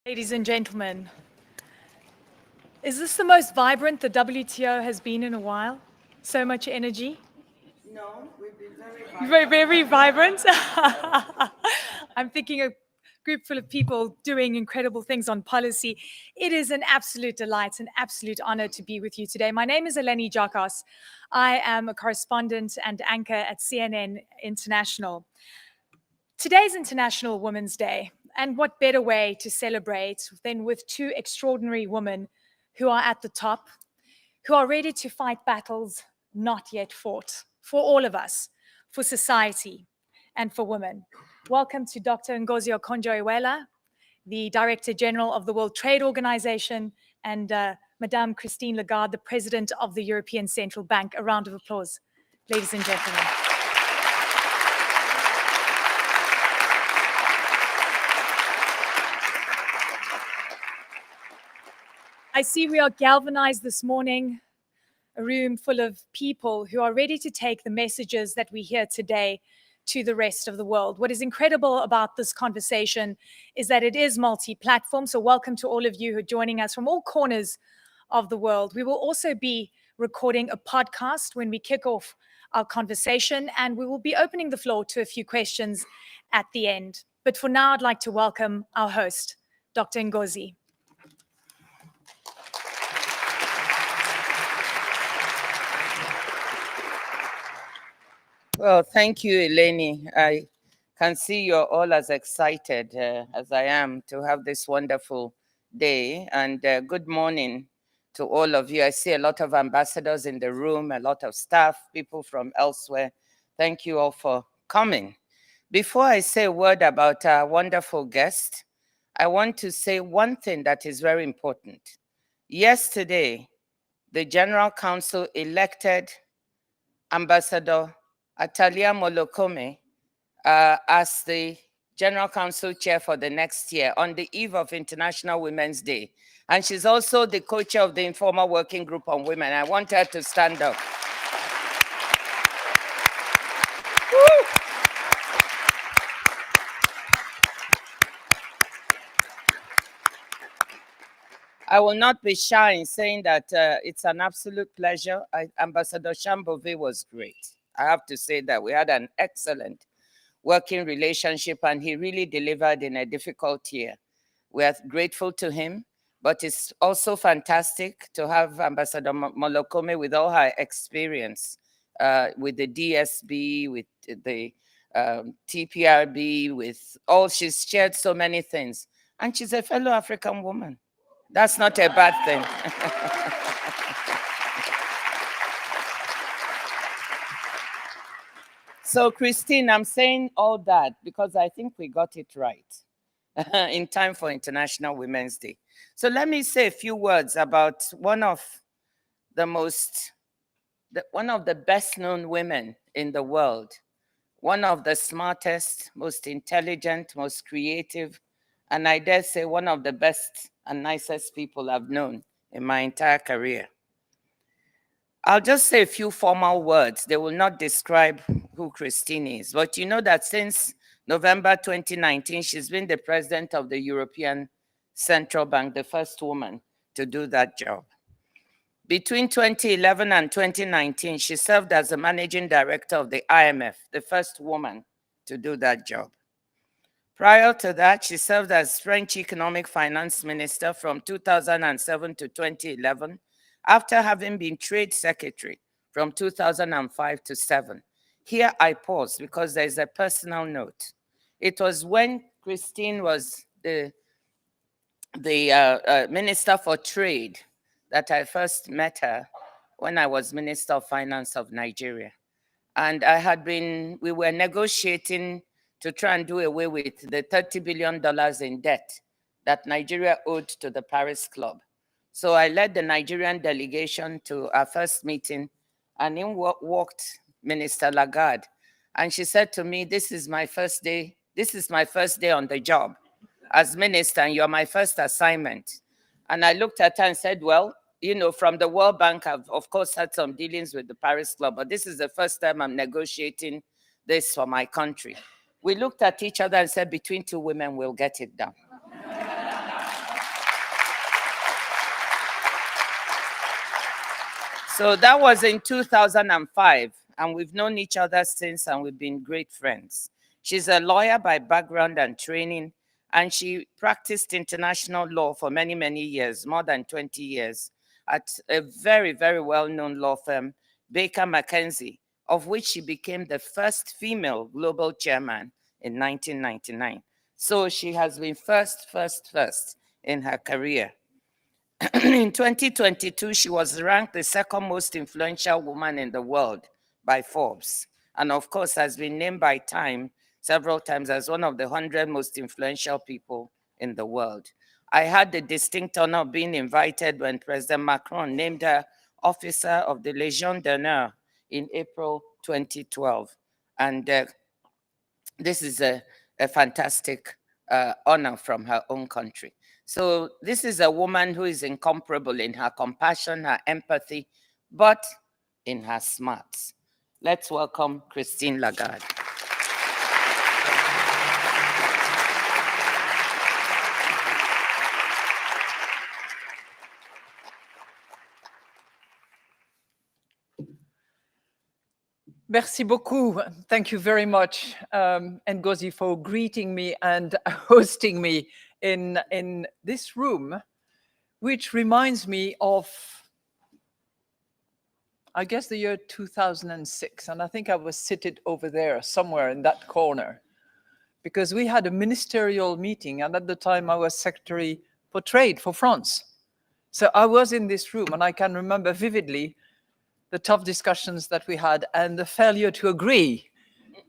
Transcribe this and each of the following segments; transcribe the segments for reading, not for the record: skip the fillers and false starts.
Ladies and gentlemen, is this the most vibrant the WTO has been in a while? So much energy? No, we've been very vibrant. Very vibrant. I'm thinking a group full of people doing incredible things on policy. It is an absolute delight, an absolute honor to be with you today. My name is Eleni Jakos. I am a correspondent and anchor at CNN International. Today's International Women's Day, and what better way to celebrate than with two extraordinary women who are at the top, who are ready to fight battles not yet fought, for all of us, for society, and for women. Welcome to Dr. Ngozi Okonjo-Iweala, the Director General of the World Trade Organization, and Madame Christine Lagarde, the President of the European Central Bank. A round of applause, ladies and gentlemen. I see we are galvanized this morning, a room full of people who are ready to take the messages that we hear today to the rest of the world. What is incredible about this conversation is that it is multi-platform. So welcome to all of you who are joining us from all corners of the world. We will also be recording a podcast when we kick off our conversation, and we will be opening the floor to a few questions at the end. But for now, I'd like to welcome our host, Dr. Ngozi. Well, thank you, Eleni. I can see you're all as excited as I am to have this wonderful day. And good morning to all of you. I see a lot of ambassadors in the room, a lot of staff, people from elsewhere. Thank you all for coming. Before I say a word about our wonderful guest, I want to say one thing that is very important. Yesterday, the General Council elected Ambassador Atalia Molokome as the General Council Chair for the next year on the eve of International Women's Day. And she's also the co-chair of the Informal Working Group on Women. I want her to stand up. Woo! I will not be shy in saying that it's an absolute pleasure. Ambassador Shambove was great. I have to say that we had an excellent working relationship, and he really delivered in a difficult year. We are grateful to him, but it's also fantastic to have Ambassador Molokome with all her experience with the DSB, with the TPRB, with all, she's shared so many things. And she's a fellow African woman. That's not a bad thing. So, Christine, I'm saying all that because I think we got it right in time for International Women's Day. So let me say a few words about one of the best known women in the world, one of the smartest, most intelligent, most creative, and I dare say one of the best and nicest people I've known in my entire career. I'll just say a few formal words. They will not describe who Christine is, but you know that since November 2019, she's been the president of the European Central Bank, the first woman to do that job. Between 2011 and 2019, she served as the managing director of the IMF, the first woman to do that job. Prior to that, she served as French Economic Finance Minister from 2007 to 2011, after having been Trade Secretary from 2005 to 7. Here I pause because there's a personal note. It was when Christine was the Minister for Trade that I first met her when I was Minister of Finance of Nigeria. And we were negotiating to try and do away with the $30 billion in debt that Nigeria owed to the Paris Club. So I led the Nigerian delegation to our first meeting, and in walked Minister Lagarde. And she said to me, this is my first day on the job as minister, and you're my first assignment. And I looked at her and said, well, you know, from the World Bank, I've of course had some dealings with the Paris Club, but this is the first time I'm negotiating this for my country. We looked at each other and said, between two women, we'll get it done. So that was in 2005, and we've known each other since, and we've been great friends. She's a lawyer by background and training, and she practiced international law for many, many years, more than 20 years, at a very, very well-known law firm, Baker McKenzie, of which she became the first female global chairman in 1999. So she has been first in her career. In 2022, she was ranked the second most influential woman in the world by Forbes. And of course, has been named by Time several times as one of the 100 most influential people in the world. I had the distinct honor of being invited when President Macron named her Officer of the Légion d'honneur in April 2012. And this is a fantastic honor from her own country. So this is a woman who is incomparable in her compassion, her empathy, but in her smarts. Let's welcome Christine Lagarde. Merci beaucoup. Thank you very much, Ngozi, for greeting me and hosting me in this room, which reminds me of, I guess, the year 2006. And I think I was seated over there somewhere in that corner, because we had a ministerial meeting. And at the time, I was Secretary for Trade for France. So I was in this room, and I can remember vividly the tough discussions that we had and the failure to agree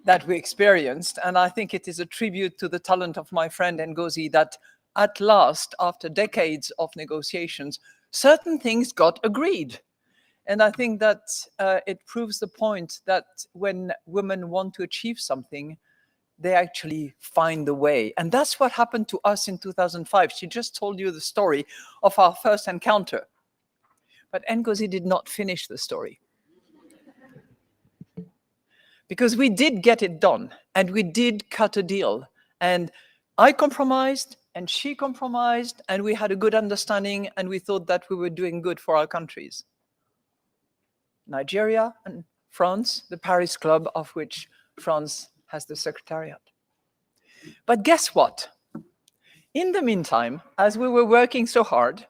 that we experienced. And I think it is a tribute to the talent of my friend Ngozi that at last, after decades of negotiations, certain things got agreed. And I think that it proves the point that when women want to achieve something, they actually find the way. And that's what happened to us in 2005. She just told you the story of our first encounter. But Ngozi did not finish the story. Because we did get it done, and we did cut a deal. And I compromised, and she compromised, and we had a good understanding, and we thought that we were doing good for our countries. Nigeria and France, the Paris Club, of which France has the secretariat. But guess what? In the meantime, as we were working so hard,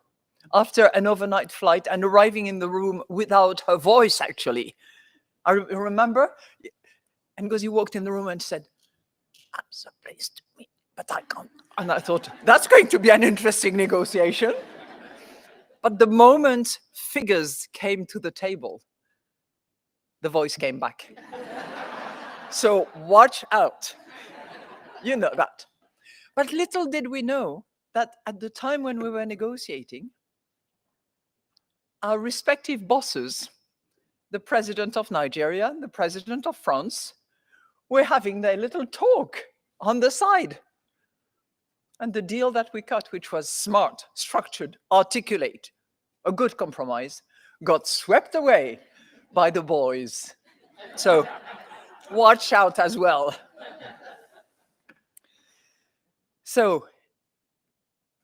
after an overnight flight and arriving in the room without her voice, actually. I remember Ngozi walked in the room and said, "I'm so pleased to meet, but I can't." And I thought, that's going to be an interesting negotiation. But the moment figures came to the table, the voice came back. So watch out. You know that. But little did we know that at the time when we were negotiating, our respective bosses, the president of Nigeria, the president of France, were having their little talk on the side. And the deal that we cut, which was smart, structured, articulate, a good compromise, got swept away by the boys. So watch out as well. So,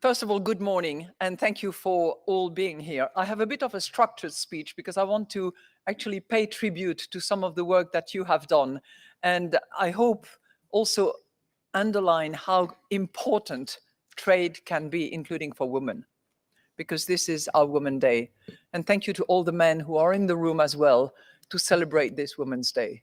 first of all, good morning, and thank you for all being here. I have a bit of a structured speech because I want to actually pay tribute to some of the work that you have done. And I hope also underline how important trade can be, including for women, because this is our Women's Day. And thank you to all the men who are in the room as well to celebrate this Women's Day.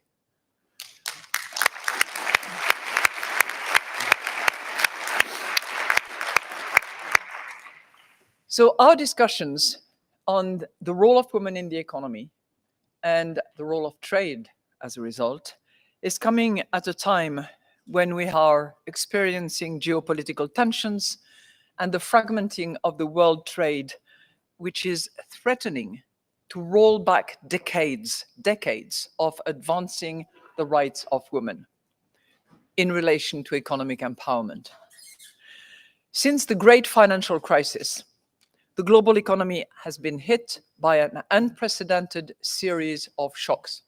So our discussions on the role of women in the economy and the role of trade as a result is coming at a time when we are experiencing geopolitical tensions and the fragmenting of the world trade, which is threatening to roll back decades of advancing the rights of women in relation to economic empowerment. Since the great financial crisis, the global economy has been hit by an unprecedented series of shocks.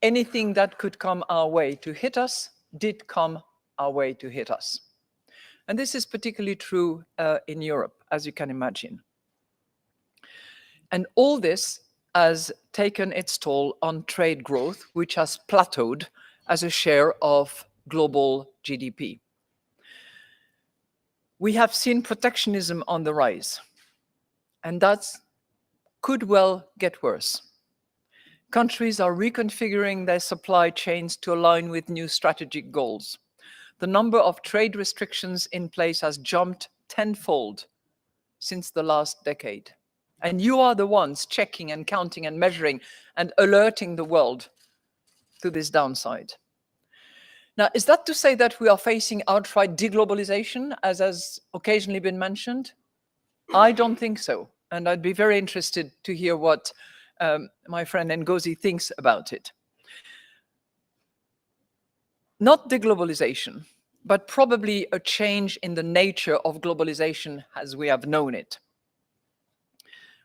Anything that could come our way to hit us did come our way to hit us. And this is particularly true in Europe, as you can imagine. And all this has taken its toll on trade growth, which has plateaued as a share of global GDP. We have seen protectionism on the rise, and that could well get worse. Countries are reconfiguring their supply chains to align with new strategic goals. The number of trade restrictions in place has jumped tenfold since the last decade. And you are the ones checking and counting and measuring and alerting the world to this downside. Now, is that to say that we are facing outright deglobalization, as has occasionally been mentioned? I don't think so. And I'd be very interested to hear what my friend Ngozi thinks about it. Not deglobalization, but probably a change in the nature of globalization as we have known it.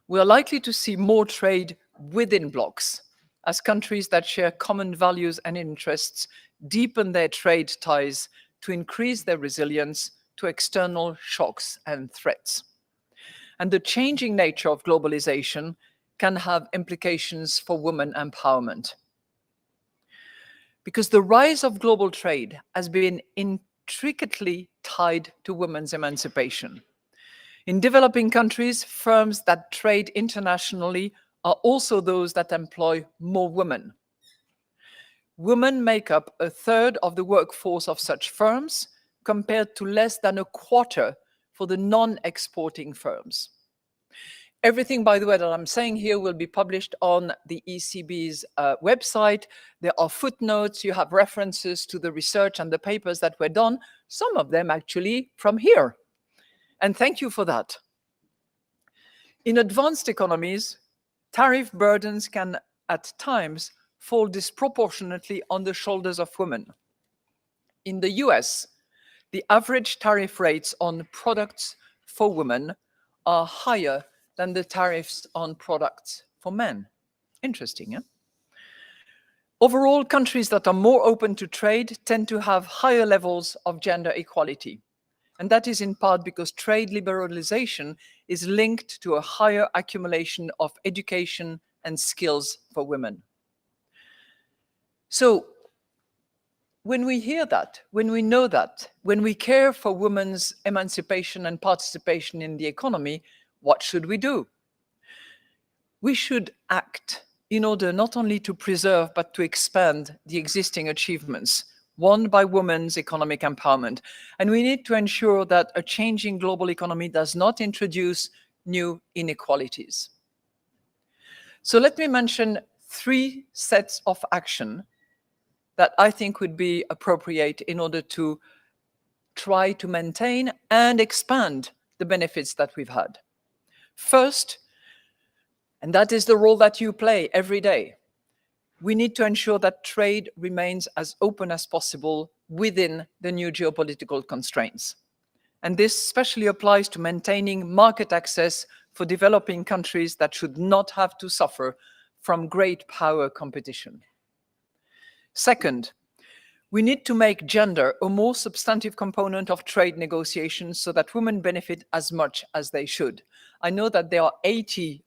We are likely to see more trade within blocs as countries that share common values and interests deepen their trade ties to increase their resilience to external shocks and threats. And the changing nature of globalization can have implications for women empowerment. Because the rise of global trade has been intricately tied to women's emancipation. In developing countries, firms that trade internationally are also those that employ more women. Women make up a third of the workforce of such firms, compared to less than a quarter for the non-exporting firms. Everything, by the way, that I'm saying here will be published on the ECB's website. There are footnotes, you have references to the research and the papers that were done, some of them actually from here. And thank you for that. In advanced economies, tariff burdens can at times fall disproportionately on the shoulders of women. In the US, the average tariff rates on products for women are higher than the tariffs on products for men. Interesting, yeah? Overall, countries that are more open to trade tend to have higher levels of gender equality. And that is in part because trade liberalization is linked to a higher accumulation of education and skills for women. So when we hear that, when we know that, when we care for women's emancipation and participation in the economy, what should we do? We should act in order not only to preserve, but to expand the existing achievements won by women's economic empowerment. And we need to ensure that a changing global economy does not introduce new inequalities. So let me mention 3 sets of action that I think would be appropriate in order to try to maintain and expand the benefits that we've had. First, and that is the role that you play every day, we need to ensure that trade remains as open as possible within the new geopolitical constraints. And this especially applies to maintaining market access for developing countries that should not have to suffer from great power competition. Second, we need to make gender a more substantive component of trade negotiations so that women benefit as much as they should. I know that there are 80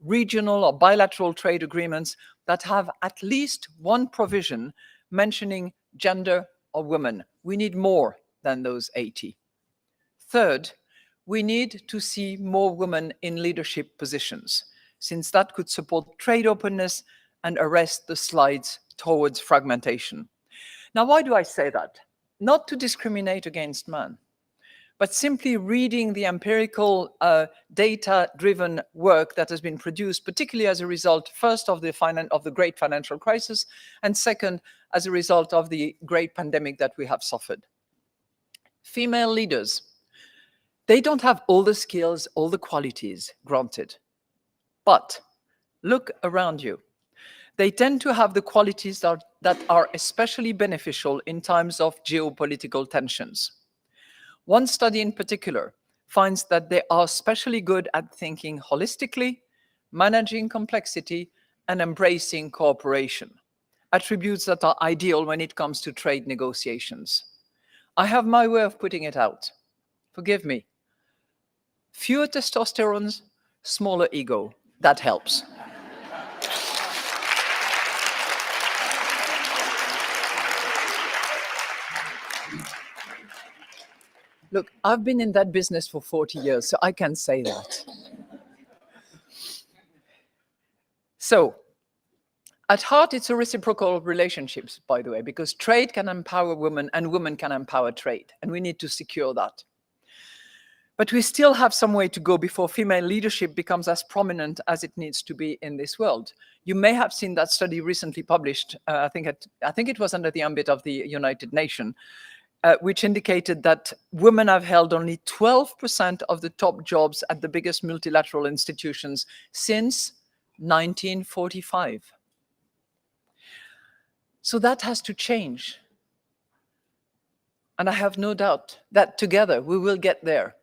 regional or bilateral trade agreements that have at least one provision mentioning gender or women. We need more than those 80. Third, we need to see more women in leadership positions, since that could support trade openness and arrest the slides towards fragmentation. Now, why do I say that? Not to discriminate against men, but simply reading the empirical data-driven work that has been produced, particularly as a result, first of the great financial crisis, and second, as a result of the great pandemic that we have suffered. Female leaders, they don't have all the skills, all the qualities, granted. But look around you. They tend to have the qualities that are especially beneficial in times of geopolitical tensions. One study in particular finds that they are especially good at thinking holistically, managing complexity, and embracing cooperation, attributes that are ideal when it comes to trade negotiations. I have my way of putting it out. Forgive me. Fewer testosterone, smaller ego. That helps. Look, I've been in that business for 40 years, so I can say that. So, at heart, it's a reciprocal relationship, by the way, because trade can empower women and women can empower trade, and we need to secure that. But we still have some way to go before female leadership becomes as prominent as it needs to be in this world. You may have seen that study recently published, I think it was under the ambit of the United Nations, which indicated that women have held only 12% of the top jobs at the biggest multilateral institutions since 1945. So that has to change. And I have no doubt that together we will get there.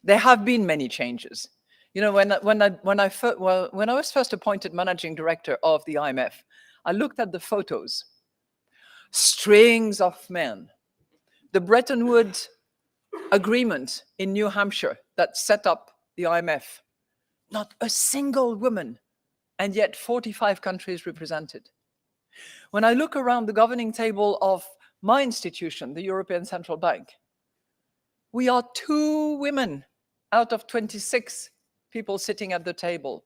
There have been many changes. You know, when I was first appointed managing director of the IMF, I looked at the photos. Strings of men. The Bretton Woods Agreement in New Hampshire that set up the IMF. Not a single woman, and yet 45 countries represented. When I look around the governing table of my institution, the European Central Bank, we are 2 women out of 26 people sitting at the table.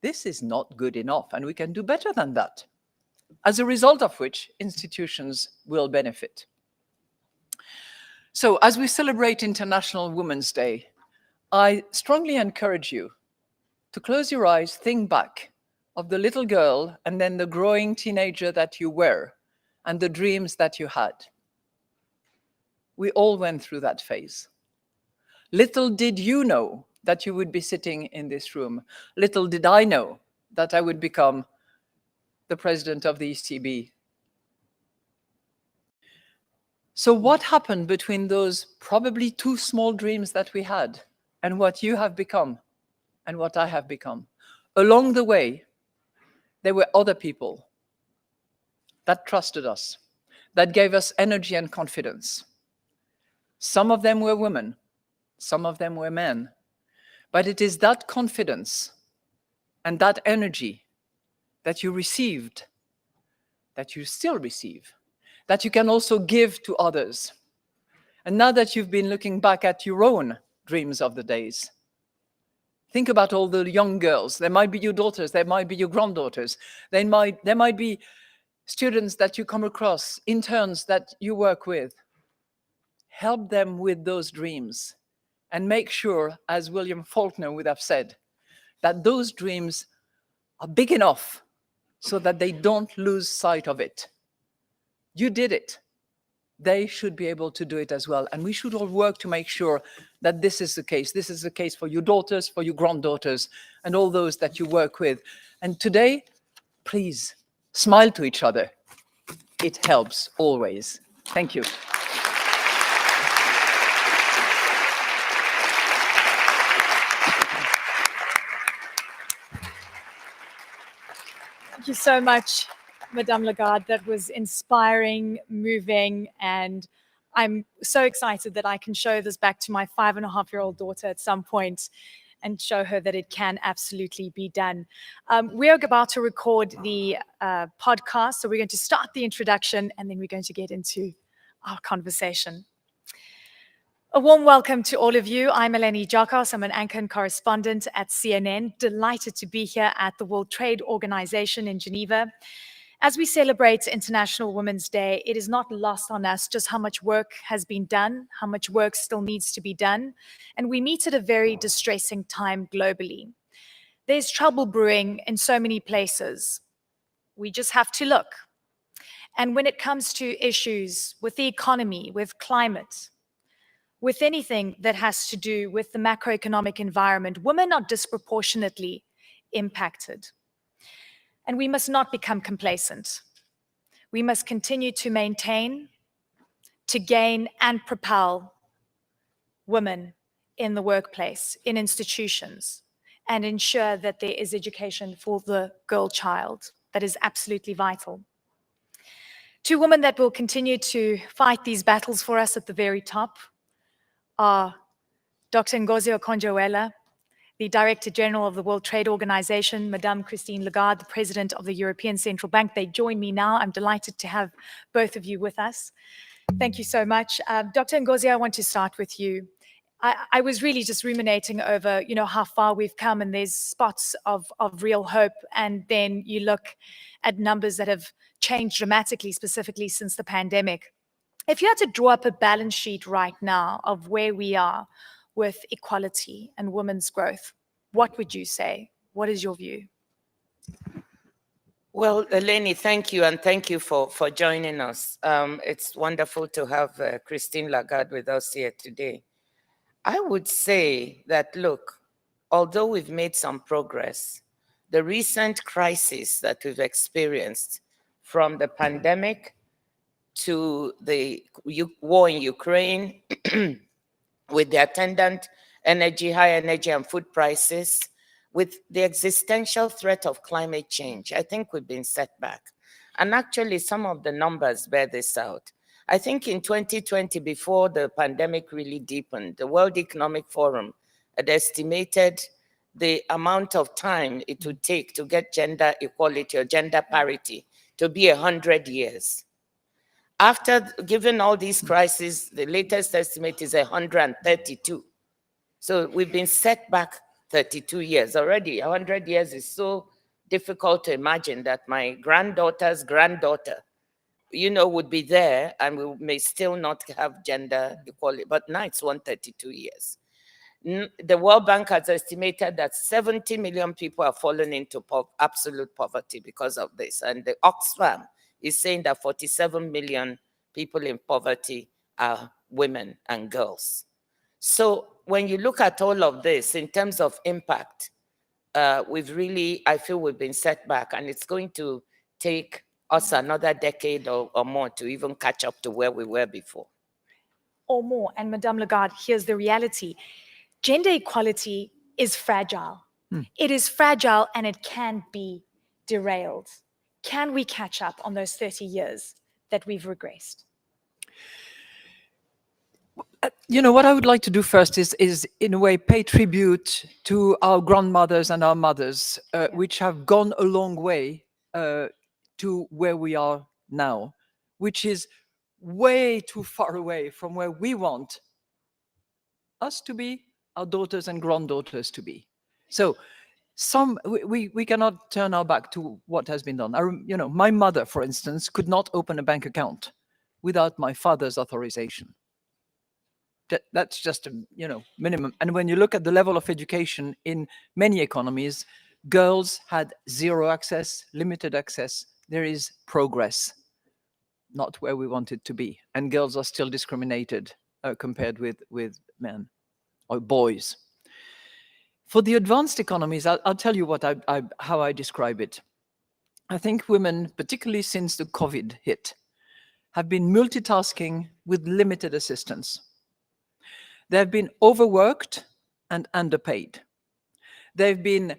This is not good enough, and we can do better than that. As a result of which, institutions will benefit. So, as we celebrate International Women's Day, I strongly encourage you to close your eyes, think back of the little girl and then the growing teenager that you were and the dreams that you had. We all went through that phase. Little did you know that you would be sitting in this room. Little did I know that I would become the president of the ECB. So what happened between those probably 2 small dreams that we had and what you have become and what I have become? Along the way, there were other people that trusted us, that gave us energy and confidence. Some of them were women, some of them were men. But it is that confidence and that energy that you received, that you still receive, that you can also give to others. And now that you've been looking back at your own dreams of the days, think about all the young girls. There might be your daughters, there might be your granddaughters, there might be students that you come across, interns that you work with. Help them with those dreams and make sure, as William Faulkner would have said, that those dreams are big enough so that they don't lose sight of it. You did it. They should be able to do it as well. And we should all work to make sure that this is the case. This is the case for your daughters, for your granddaughters, and all those that you work with. And today, please, smile to each other. It helps always. Thank you. Thank you so much, Madame Lagarde. That was inspiring, moving, and I'm so excited that I can show this back to my 5.5-year-old daughter at some point and show her that it can absolutely be done. We are about to record the podcast, so we're going to start the introduction and then we're going to get into our conversation. A warm welcome to all of you. I'm Eleni Giakos. I'm an anchor and correspondent at CNN. Delighted to be here at the World Trade Organization in Geneva. As we celebrate International Women's Day, it is not lost on us just how much work has been done, how much work still needs to be done, and we meet at a very distressing time globally. There's trouble brewing in so many places. We just have to look. And when it comes to issues with the economy, with climate, with anything that has to do with the macroeconomic environment, women are disproportionately impacted. And we must not become complacent. We must continue to maintain, to gain and propel women in the workplace, in institutions, and ensure that there is education for the girl child. That is absolutely vital. 2 women that will continue to fight these battles for us at the very top are Dr. Ngozi Okonjo-Iweala the Director General of the World Trade Organization, Madame Christine Lagarde, the President of the European Central Bank. They join me now. I'm delighted to have both of you with us. Thank you so much. Dr. Ngozi, I want to start with you. I was really just ruminating over, how far we've come, and there's spots of real hope. And then you look at numbers that have changed dramatically, specifically since the pandemic. If you had to draw up a balance sheet right now of where we are with equality and women's growth, what would you say? What is your view? Well, Eleni, thank you, and thank you for joining us. It's wonderful to have Christine Lagarde with us here today. I would say that, look, although we've made some progress, the recent crisis that we've experienced, from the pandemic to the war in Ukraine, with the attendant high energy and food prices, with the existential threat of climate change, I think we've been set back. And actually, some of the numbers bear this out. I think in 2020, before the pandemic really deepened, the World Economic Forum had estimated the amount of time it would take to get gender equality or gender parity to be 100 years. After given all these crises, the latest estimate is 132. So we've been set back 32 years already. 100 years is so difficult to imagine that my granddaughter's granddaughter, would be there, and we may still not have gender equality. But now it's 132 years. The World Bank has estimated that 70 million people have fallen into absolute poverty because of this. And the Oxfam is saying that 47 million people in poverty are women and girls. So when you look at all of this in terms of impact, I feel we've been set back, and it's going to take us another decade or more to even catch up to where we were before. Or more. And Madame Lagarde, here's the reality. Gender equality is fragile. It is fragile, and it can be derailed. Can we catch up on those 30 years that we've regressed? What I would like to do first is in a way pay tribute to our grandmothers and our mothers, which have gone a long way to where we are now, which is way too far away from where we want us to be, our daughters and granddaughters to be. So we cannot turn our back to what has been done. My mother, for instance, could not open a bank account without my father's authorization. That's just a minimum. And when you look at the level of education in many economies, girls had zero access, limited access. There is progress, not where we want it to be. And girls are still discriminated compared with men or boys. For the advanced economies, I'll tell you how I describe it. I think women, particularly since the COVID hit, have been multitasking with limited assistance. They've been overworked and underpaid. They've been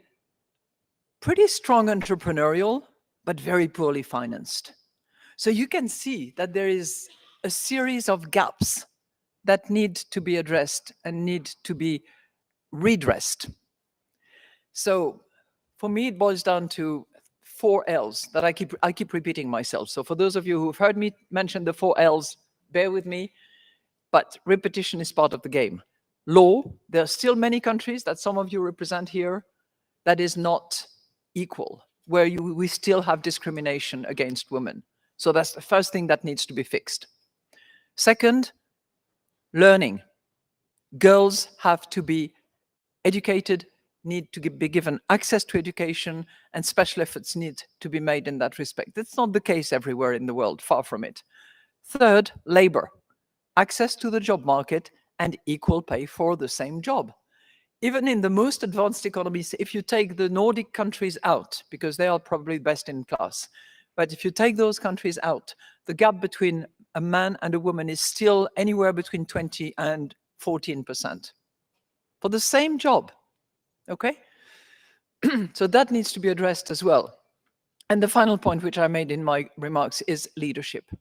pretty strong entrepreneurial, but very poorly financed. So you can see that there is a series of gaps that need to be addressed and need to be redressed. So for me, it boils down to 4 L's that I keep repeating myself. So for those of you who've heard me mention the 4 L's, bear with me, but repetition is part of the game. Law, there are still many countries that some of you represent here that is not equal, where we still have discrimination against women. So that's the first thing that needs to be fixed. Second, learning. Girls have to be educated, need to be given access to education, and special efforts need to be made in that respect. That's not the case everywhere in the world, far from it. Third, labor. Access to the job market and equal pay for the same job. Even in the most advanced economies, if you take the Nordic countries out, because they are probably best in class, but if you take those countries out, the gap between a man and a woman is still anywhere between 20 and 14% for the same job, okay? So that needs to be addressed as well. And the final point, which I made in my remarks, is leadership.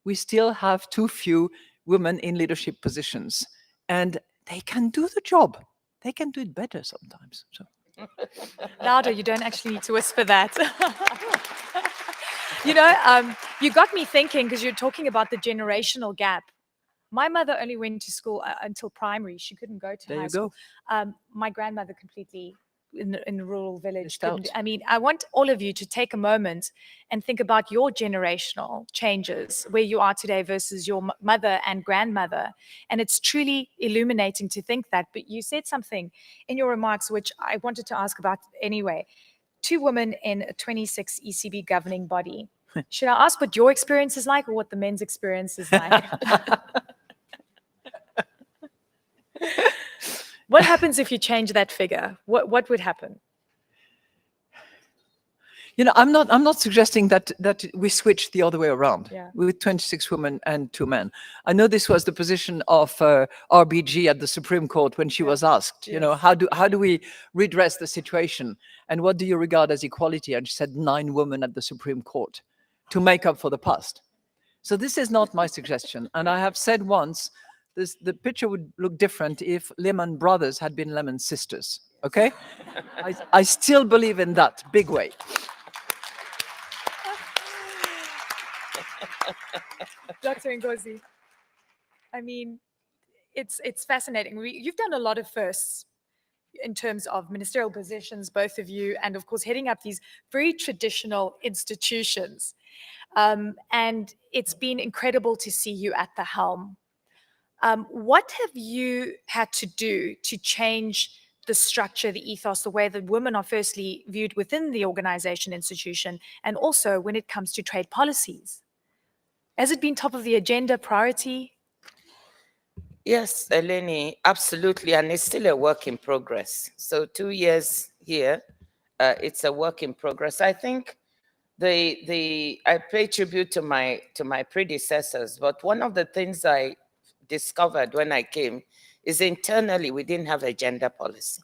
We still have too few women in leadership positions, and they can do the job. they can do it better sometimes. So. Louder, you don't actually need to whisper that. You got me thinking because you're talking about the generational gap. My mother only went to school until primary. She couldn't go to high school. My grandmother completely in a rural village. I mean, I want all of you to take a moment and think about your generational changes, where you are today versus your mother and grandmother. And it's truly illuminating to think that. But you said something in your remarks, which I wanted to ask about anyway. 2 women in a 26 ECB governing body. Should I ask what your experience is like or what the men's experience is like? What happens if you change that figure? What would happen? I'm not suggesting that we switch the other way around with 26 women and 2 men. I know this was the position of RBG at the Supreme Court when she was asked, how do we redress the situation and what do you regard as equality? And she said 9 women at the Supreme Court to make up for the past. So this is not my suggestion. And I have said once, the picture would look different if Lehman Brothers had been Lehman sisters. Okay, I still believe in that big way. Dr. Ngozi, I mean, it's fascinating. You've done a lot of firsts in terms of ministerial positions, both of you, and of course, heading up these very traditional institutions. And it's been incredible to see you at the helm. What have you had to do to change the structure, the ethos, the way that women are firstly viewed within the organization, institution, and also when it comes to trade policies? Has it been top of the agenda, priority? Yes, Eleni, absolutely. And it's still a work in progress. So 2 years here, it's a work in progress. I think I pay tribute to my predecessors, but one of the things I discovered when I came is internally we didn't have a gender policy.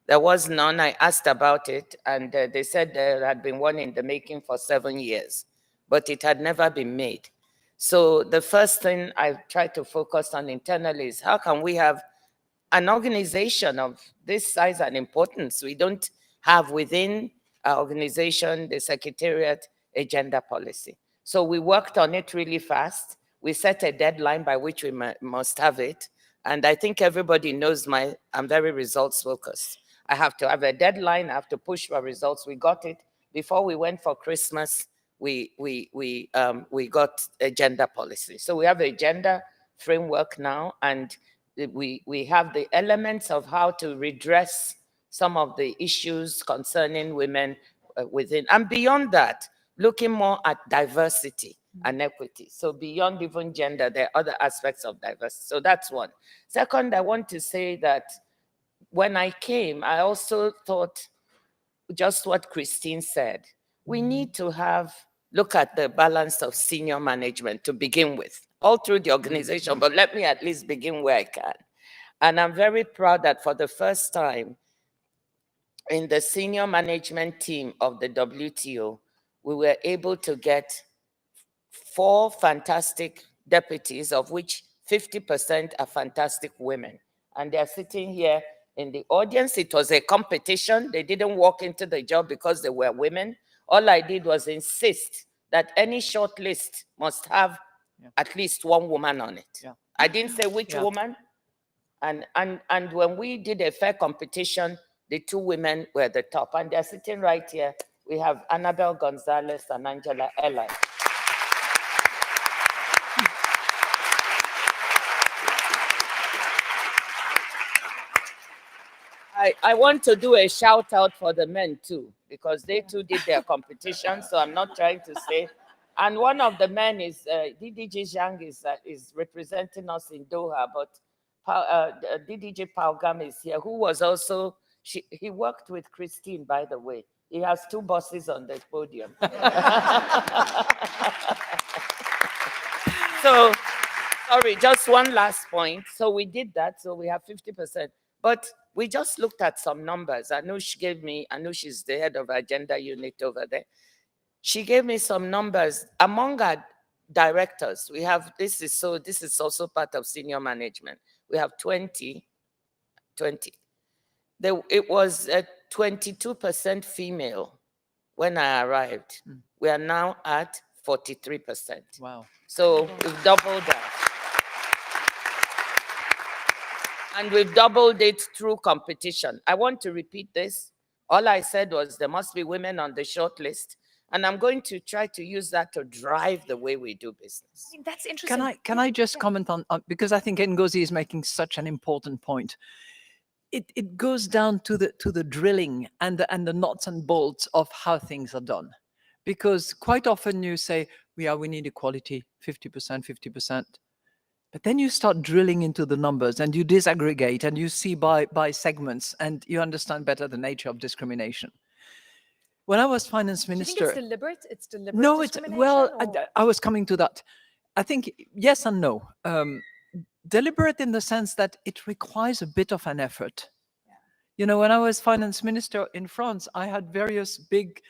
There was none. I asked about it, and they said there had been one in the making for 7 years, but it had never been made. So the first thing I tried to focus on internally is how can we have an organization of this size and importance? We don't have within our organization, the Secretariat, a gender policy. So we worked on it really fast. We set a deadline by which we must have it. And I think everybody knows I'm very results focused. I have to have a deadline. I have to push for results. We got it before we went for Christmas. We got a gender policy. So we have a gender framework now, and we have the elements of how to redress some of the issues concerning women within, and beyond that, looking more at diversity and equity. So beyond even gender, there are other aspects of diversity. So that's one. Second, I want to say that when I came, I also thought just what Christine said. We need to look at the balance of senior management to begin with, all through the organization, but let me at least begin where I can. And I'm very proud that for the first time in the senior management team of the WTO, we were able to get 4 fantastic deputies, of which 50% are fantastic women. And they're sitting here in the audience. It was a competition. They didn't walk into the job because they were women. All I did was insist that any short list must have at least 1 woman on it. Yeah. I didn't say which woman. And when we did a fair competition, the 2 women were the top. And they're sitting right here. We have Annabelle Gonzalez and Angela Ella. I want to do a shout out for the men too, because they too did their competition. So I'm not trying to say. And one of the men is DDG Zhang is representing us in Doha, but DDG Paugam is here, who was also, he worked with Christine, by the way. He has 2 bosses on the podium. So, sorry, just one last point. So we did that, so we have 50%. But we just looked at some numbers. Anush is the head of our gender unit over there. She gave me some numbers. Among our directors, we have, this is also part of senior management. We have 20 20. It was 22% female when I arrived. We are now at 43%. Wow. So we've doubled that. And we've doubled it through competition. I want to repeat this. All I said was there must be women on the short list. And I'm going to try to use that to drive the way we do business. That's interesting. Can I just comment on because I think Ngozi is making such an important point. It goes down to the drilling and the nuts and bolts of how things are done. Because quite often you say, we need equality, 50%, 50%. But then you start drilling into the numbers and you disaggregate and you see by segments and you understand better the nature of discrimination. When I was finance minister... Do you think it's deliberate? It's deliberate No, it's... Well, or? I was coming to that. I think yes and no. Deliberate in the sense that it requires a bit of an effort. Yeah. You know, when I was finance minister in France, I had various big,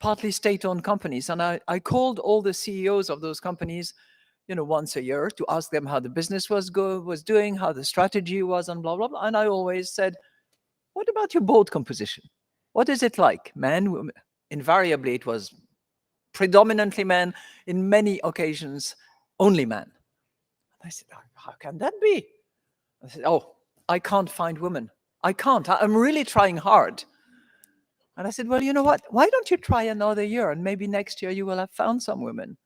partly state-owned companies, and I called all the CEOs of those companies, you know, once a year to ask them how the business was doing, how the strategy was, and blah, blah, blah. And I always said, what about your board composition? What is it like? Men, women? Invariably, it was predominantly men, in many occasions, only men. I said, how can that be? I said, oh, I can't find women. I can't. I'm really trying hard. And I said, well, you know what? Why don't you try another year? And maybe next year you will have found some women.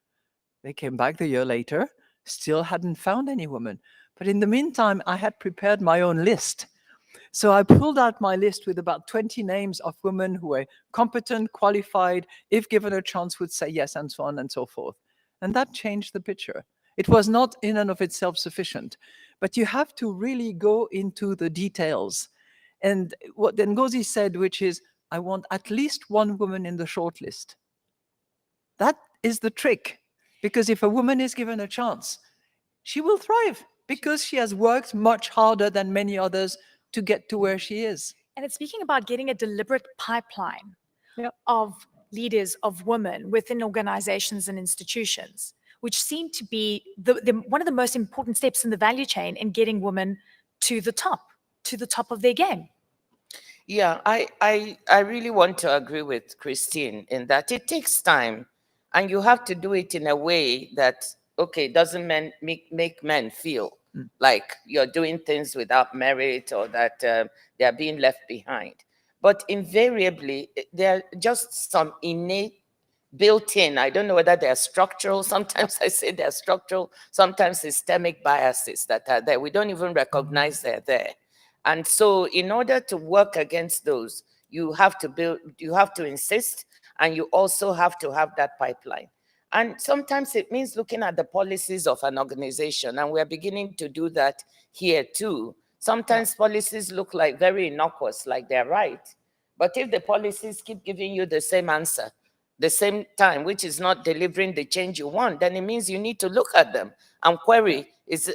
They came back the year later, still hadn't found any women. But in the meantime, I had prepared my own list. So I pulled out my list with about 20 names of women who were competent, qualified, if given a chance would say yes, and so on and so forth. And that changed the picture. It was not in and of itself sufficient, but you have to really go into the details. And what Ngozi said, which is, I want at least one woman in the shortlist. That is the trick, because if a woman is given a chance, she will thrive because she has worked much harder than many others to get to where she is. And it's speaking about getting a deliberate pipeline of leaders, of women within organizations and institutions, which seem to be one of the most important steps in the value chain in getting women to the top of their game. Yeah, I really want to agree with Christine in that it takes time, and you have to do it in a way that, okay, doesn't make men feel like you're doing things without merit or that they are being left behind. But invariably, there are just some innate, built-in, I don't know whether they're structural, sometimes I say they're structural, sometimes systemic biases that are there. We don't even recognize they're there. And so in order to work against those, you have to insist, and you also have to have that pipeline. And sometimes it means looking at the policies of an organization, and we're beginning to do that here too. Sometimes policies look like very innocuous, like they're right. But if the policies keep giving you the same answer, the same time, which is not delivering the change you want, then it means you need to look at them and query,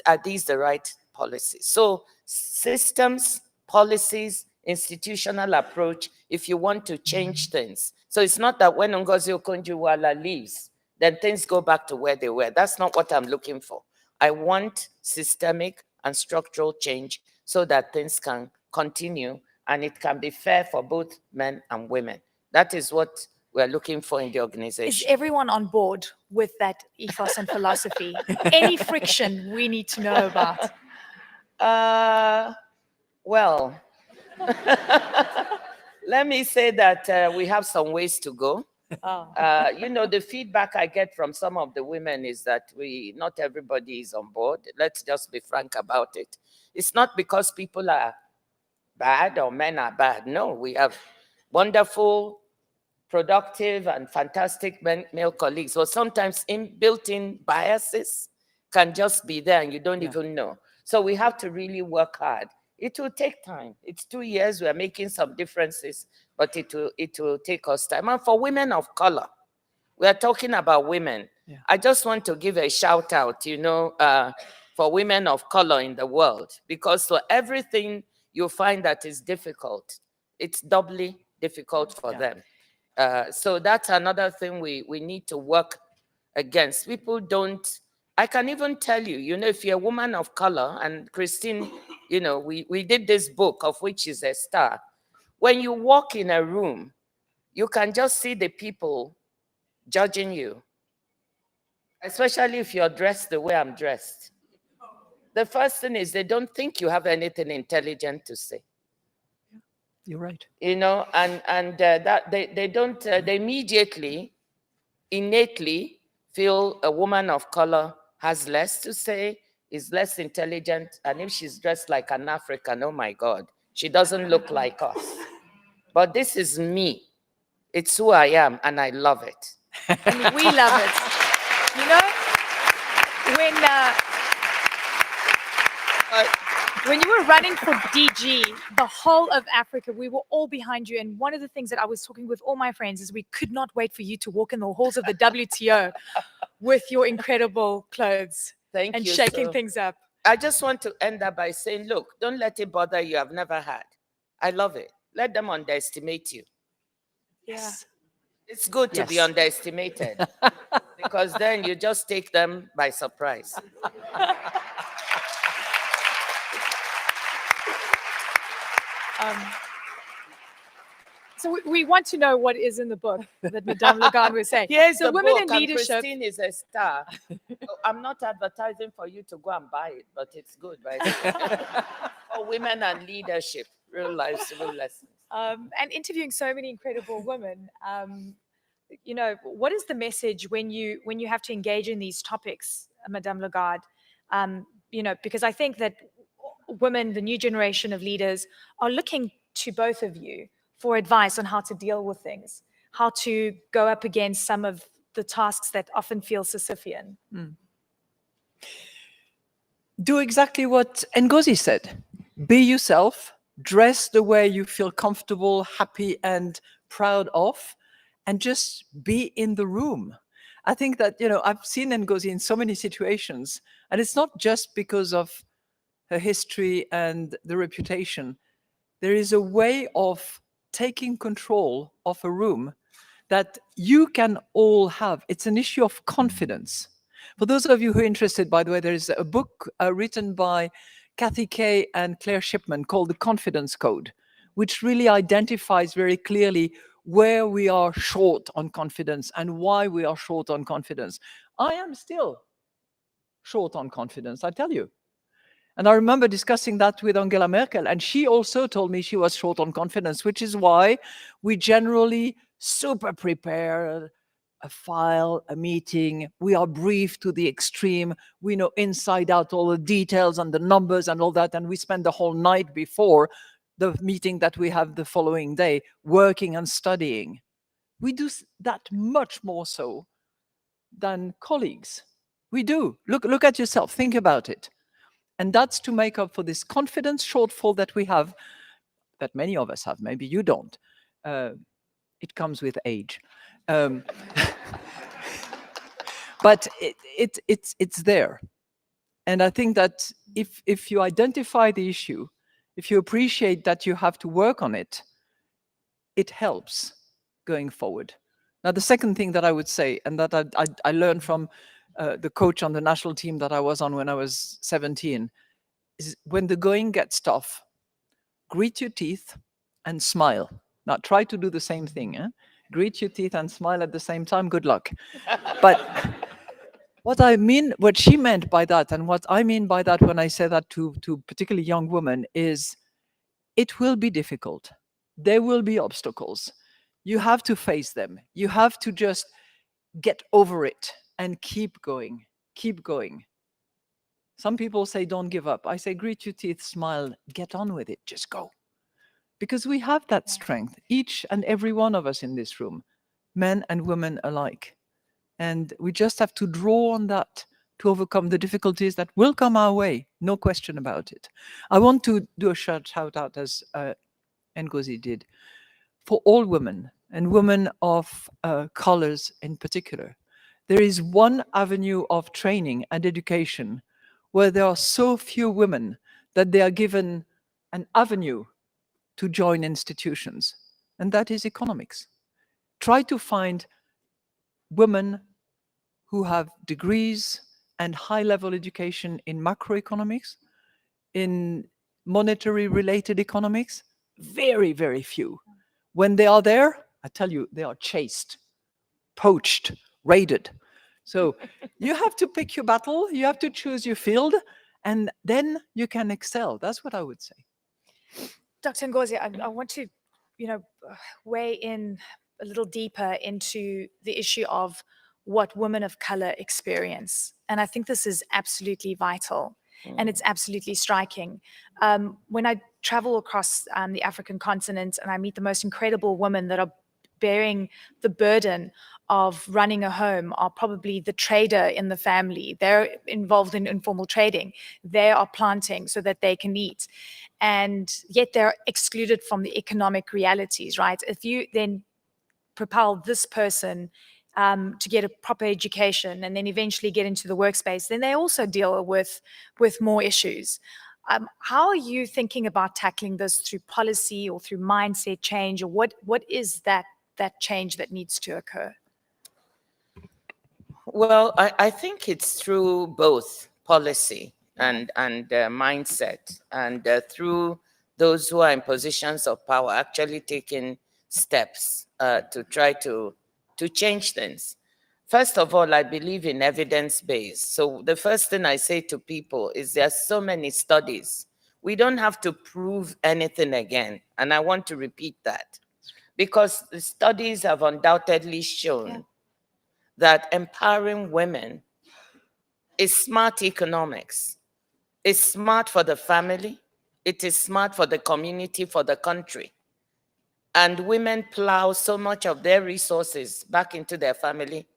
are these the right policies? So systems, policies, institutional approach, if you want to change things. So it's not that when Ngozi Okonjo-Iweala leaves, then things go back to where they were. That's not what I'm looking for. I want systemic and structural change so that things can continue and it can be fair for both men and women. That is what we're looking for in the organization. Is everyone on board with that ethos and philosophy? Any friction we need to know about? Well, let me say that we have some ways to go. You know, the feedback I get from some of the women is that not everybody is on board. Let's just be frank about it. It's not because people are bad or men are bad. No, we have wonderful, productive, and fantastic male colleagues. But sometimes built-in biases can just be there and you don't even know. So we have to really work hard. It will take time. It's 2 years. We're making some differences, but it will take us time. And for women of color, we are talking about women. Yeah. I just want to give a shout out, you know, for women of color in the world, because for everything you find that is difficult, it's doubly difficult for them. So that's another thing we need to work against. People don't, I can even tell you, you know, if you're a woman of color, and Christine, you know, we did this book of which is a star. When you walk in a room, you can just see the people judging you, especially if you're dressed the way I'm dressed. The first thing is they don't think you have anything intelligent to say. You're right. You know, and that they don't, they immediately, innately feel a woman of color has less to say, is less intelligent, and if she's dressed like an African, oh my God, she doesn't look like us. But this is me. It's who I am, and I love it. And we love it. You know, when you were running for DG, the whole of Africa, we were all behind you. And one of the things that I was talking with all my friends is we could not wait for you to walk in the halls of the WTO with your incredible clothes Thank and you. shaking So things up. I just want to end up by saying, look, don't let it bother you. I've never had. I love it. Let them underestimate you. Yes. It's good to be Yes. underestimated because then you just take them by surprise. So we want to know what is in the book that Madame Lagarde was saying. Here's So the women book, in and leadership. Christine is a star. So I'm not advertising for you to go and buy it, but it's good, right? For women and leadership, real life civil lessons. And interviewing so many incredible women. You know, what is the message when you have to engage in these topics, Madame Lagarde? You know, because I think that women, the new generation of leaders, are looking to both of you for advice on how to deal with things, how to go up against some of the tasks that often feel Sisyphean. Do exactly what Ngozi said. Be yourself, dress the way you feel comfortable, happy, and proud of, and just be in the room. I think that, you know, I've seen Ngozi in so many situations, and it's not just because of her history and the reputation. There is a way of taking control of a room that you can all have. It's an issue of confidence. For those of you who are interested, by the way, there is a book written by Kathy Kay and Claire Shipman called The Confidence Code, which really identifies very clearly where we are short on confidence and why we are short on confidence. I am still short on confidence, I tell you. And I remember discussing that with Angela Merkel, and she also told me she was short on confidence, which is why we generally super prepare a file, a meeting. We are briefed to the extreme. We know inside out all the details and the numbers and all that, and we spend the whole night before the meeting that we have the following day working and studying. We do that much more so than colleagues. We do. Look at yourself. Think about it. And that's to make up for this confidence shortfall that we have, that many of us have. Maybe you don't. It comes with age. But it's there. And I think that if you identify the issue, if you appreciate that you have to work on it, it helps going forward. Now, the second thing that I would say, and that I learned from the coach on the national team that I was on when I was 17, is when the going gets tough, grit your teeth and smile. Now, try to do the same thing. Grit your teeth and smile at the same time. Good luck. But what she meant by that, and what I mean by that when I say that to particularly young women, is it will be difficult. There will be obstacles. You have to face them. You have to just get over it and keep going. Keep going. Some people say, don't give up. I say, grit your teeth, smile, get on with it, just go. Because we have that strength, each and every one of us in this room, men and women alike. And we just have to draw on that to overcome the difficulties that will come our way, no question about it. I want to do a shout out, as Ngozi did, for all women, and women of colors in particular. There is one avenue of training and education where there are so few women that they are given an avenue to join institutions, and that is economics. Try to find women who have degrees and high-level education in macroeconomics, in monetary related economics? Very, very few. When they are there, I tell you, they are chased, poached, raided. So you have to pick your battle, you have to choose your field, and then you can excel. That's what I would say. Dr. Ngozi, I want to, weigh in a little deeper into the issue of what women of color experience. And I think this is absolutely vital and it's absolutely striking. When I travel across the African continent and I meet the most incredible women that are bearing the burden of running a home are probably the trader in the family. They're involved in informal trading. They are planting so that they can eat. And yet they're excluded from the economic realities, right? If you then propel this person to get a proper education and then eventually get into the workspace, then they also deal with more issues. How are you thinking about tackling this through policy or through mindset change, or what is that change that needs to occur? Well, I think it's through both policy and mindset, and through those who are in positions of power actually taking steps to try to change things. First of all, I believe in evidence-based. So the first thing I say to people is there are so many studies. We don't have to prove anything again. And I want to repeat that because the studies have undoubtedly shown that empowering women is smart economics. It's smart for the family. It is smart for the community, for the country. And women plow so much of their resources back into their family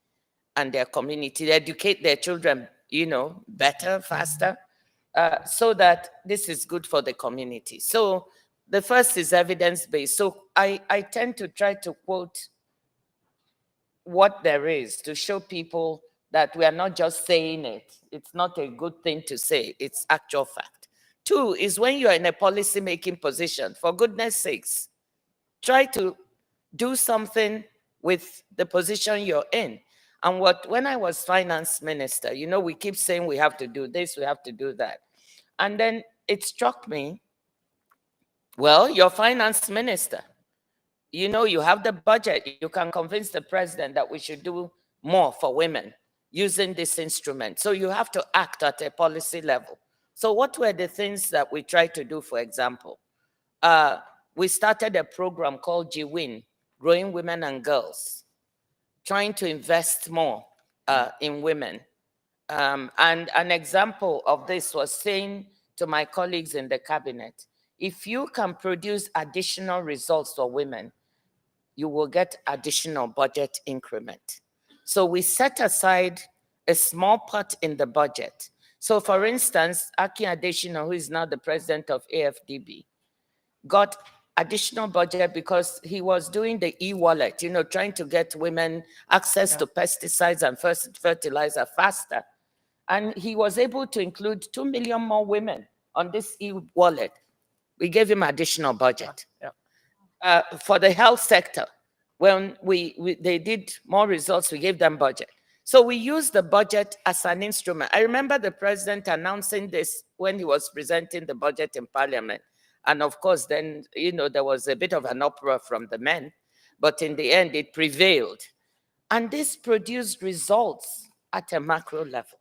and their community. They educate their children, better, faster, so that this is good for the community. So the first is evidence-based. So I tend to try to quote what there is to show people that we are not just saying it. It's not a good thing to say. It's actual fact. Two is when you're in a policy-making position, for goodness sakes, try to do something with the position you're in. And when I was finance minister, we keep saying we have to do this, we have to do that. And then it struck me, well, you're finance minister. You have the budget. You can convince the president that we should do more for women using this instrument. So you have to act at a policy level. So what were the things that we tried to do, for example? We started a program called GWIN, Growing Women and Girls, trying to invest more in women. And an example of this was saying to my colleagues in the cabinet, if you can produce additional results for women, you will get additional budget increment. So we set aside a small part in the budget. So for instance, Aki Adesina, who is now the president of AFDB, got additional budget because he was doing the e-wallet, trying to get women access to pesticides and fertilizer faster. And he was able to include 2 million more women on this e-wallet. We gave him additional budget. For the health sector, when they did more results, we gave them budget. So we used the budget as an instrument. I remember the president announcing this when he was presenting the budget in parliament. And of course, then, there was a bit of an uproar from the men, but in the end, it prevailed. And this produced results at a macro level.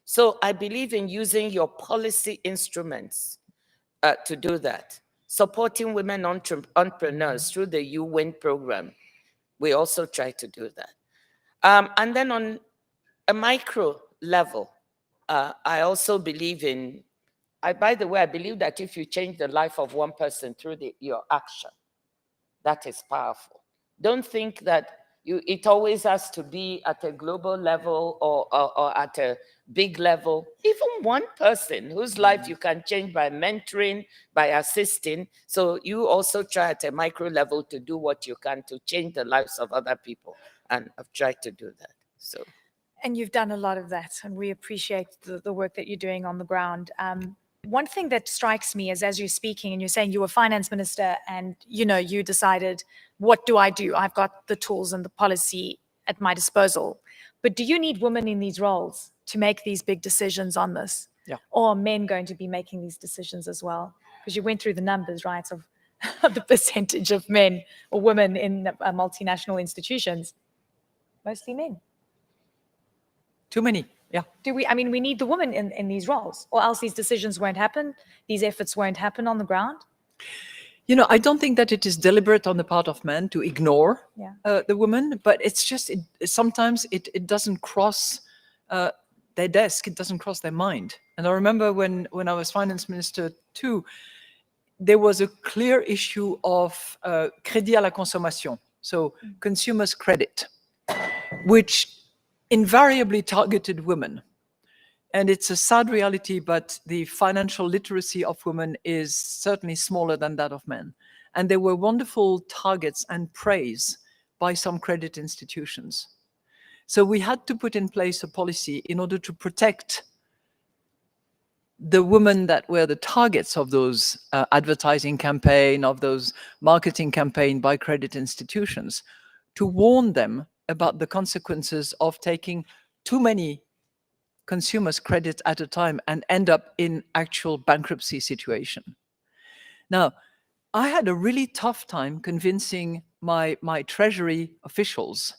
So I believe in using your policy instruments to do that. Supporting women entrepreneurs through the UN program. We also try to do that. And then on a micro level, I also believe in, by the way, I believe that if you change the life of one person through your action, that is powerful. Don't think that it always has to be at a global level or at a big level. Even one person whose life you can change by mentoring, by assisting. So you also try at a micro level to do what you can to change the lives of other people. And I've tried to do that. So. And you've done a lot of that, and we appreciate the work that you're doing on the ground. One thing that strikes me is, as you're speaking and you're saying you were finance minister and, you decided, what do I do? I've got the tools and the policy at my disposal. But do you need women in these roles to make these big decisions on this? Yeah. Or are men going to be making these decisions as well? Because you went through the numbers, right, of the percentage of men or women in multinational institutions. Mostly men. Too many. Yeah. We need the women in these roles, or else these decisions won't happen, these efforts won't happen on the ground. I don't think that it is deliberate on the part of men to ignore the women, but it's just sometimes it doesn't cross their desk, it doesn't cross their mind. And I remember when I was finance minister too, there was a clear issue of crédit à la consommation, so consumers' credit, which invariably targeted women. And it's a sad reality, but the financial literacy of women is certainly smaller than that of men. And there were wonderful targets and praise by some credit institutions. So we had to put in place a policy in order to protect the women that were the targets of those advertising campaign, of those marketing campaign by credit institutions, to warn them about the consequences of taking too many consumers' credit at a time and end up in actual bankruptcy situation. Now, I had a really tough time convincing my treasury officials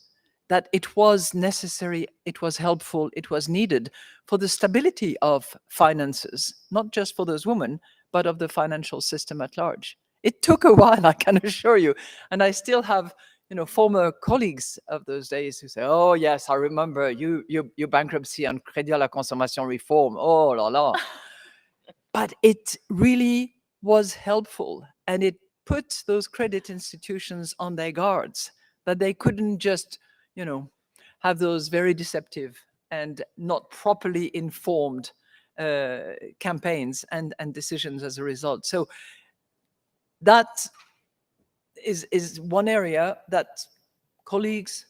that it was necessary, it was helpful, it was needed for the stability of finances, not just for those women, but of the financial system at large. It took a while, I can assure you, and I still have former colleagues of those days who say, "Oh yes, I remember your bankruptcy and crédit à la consommation reform. Oh la la." But it really was helpful, and it put those credit institutions on their guards, that they couldn't just, have those very deceptive and not properly informed campaigns and decisions as a result. So that is one area that colleagues,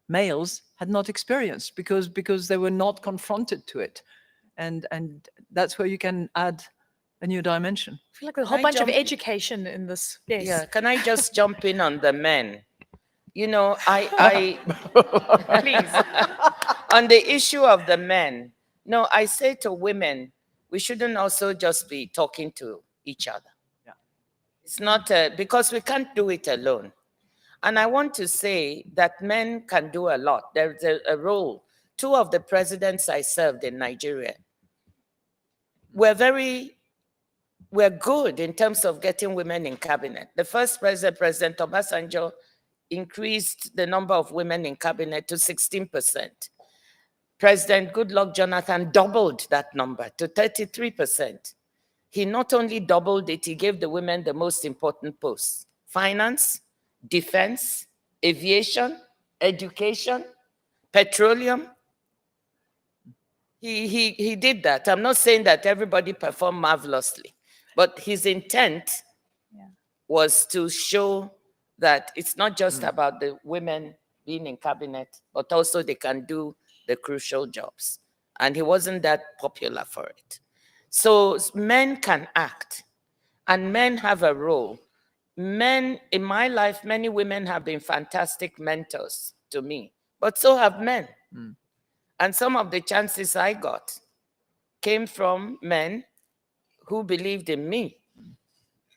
males, had not experienced because they were not confronted to it, and that's where you can add a new dimension. I feel like there's a whole bunch of education in this. Yes. Yeah, can I just jump in on the men? Please. On the issue of the men, no, I say to women, we shouldn't also just be talking to each other. It's not because we can't do it alone. And I want to say that men can do a lot. There's a role. Two of the presidents I served in Nigeria were good in terms of getting women in cabinet. The first president, President Obasanjo, increased the number of women in cabinet to 16%. President Goodluck Jonathan doubled that number to 33%. He not only doubled it, he gave the women the most important posts: finance, defense, aviation, education, petroleum. He did that. I'm not saying that everybody performed marvelously, but his intent was to show that it's not just about the women being in cabinet, but also they can do the crucial jobs. And he wasn't that popular for it. So men can act, and men have a role. Men, in my life, many women have been fantastic mentors to me, but so have men. And some of the chances I got came from men who believed in me.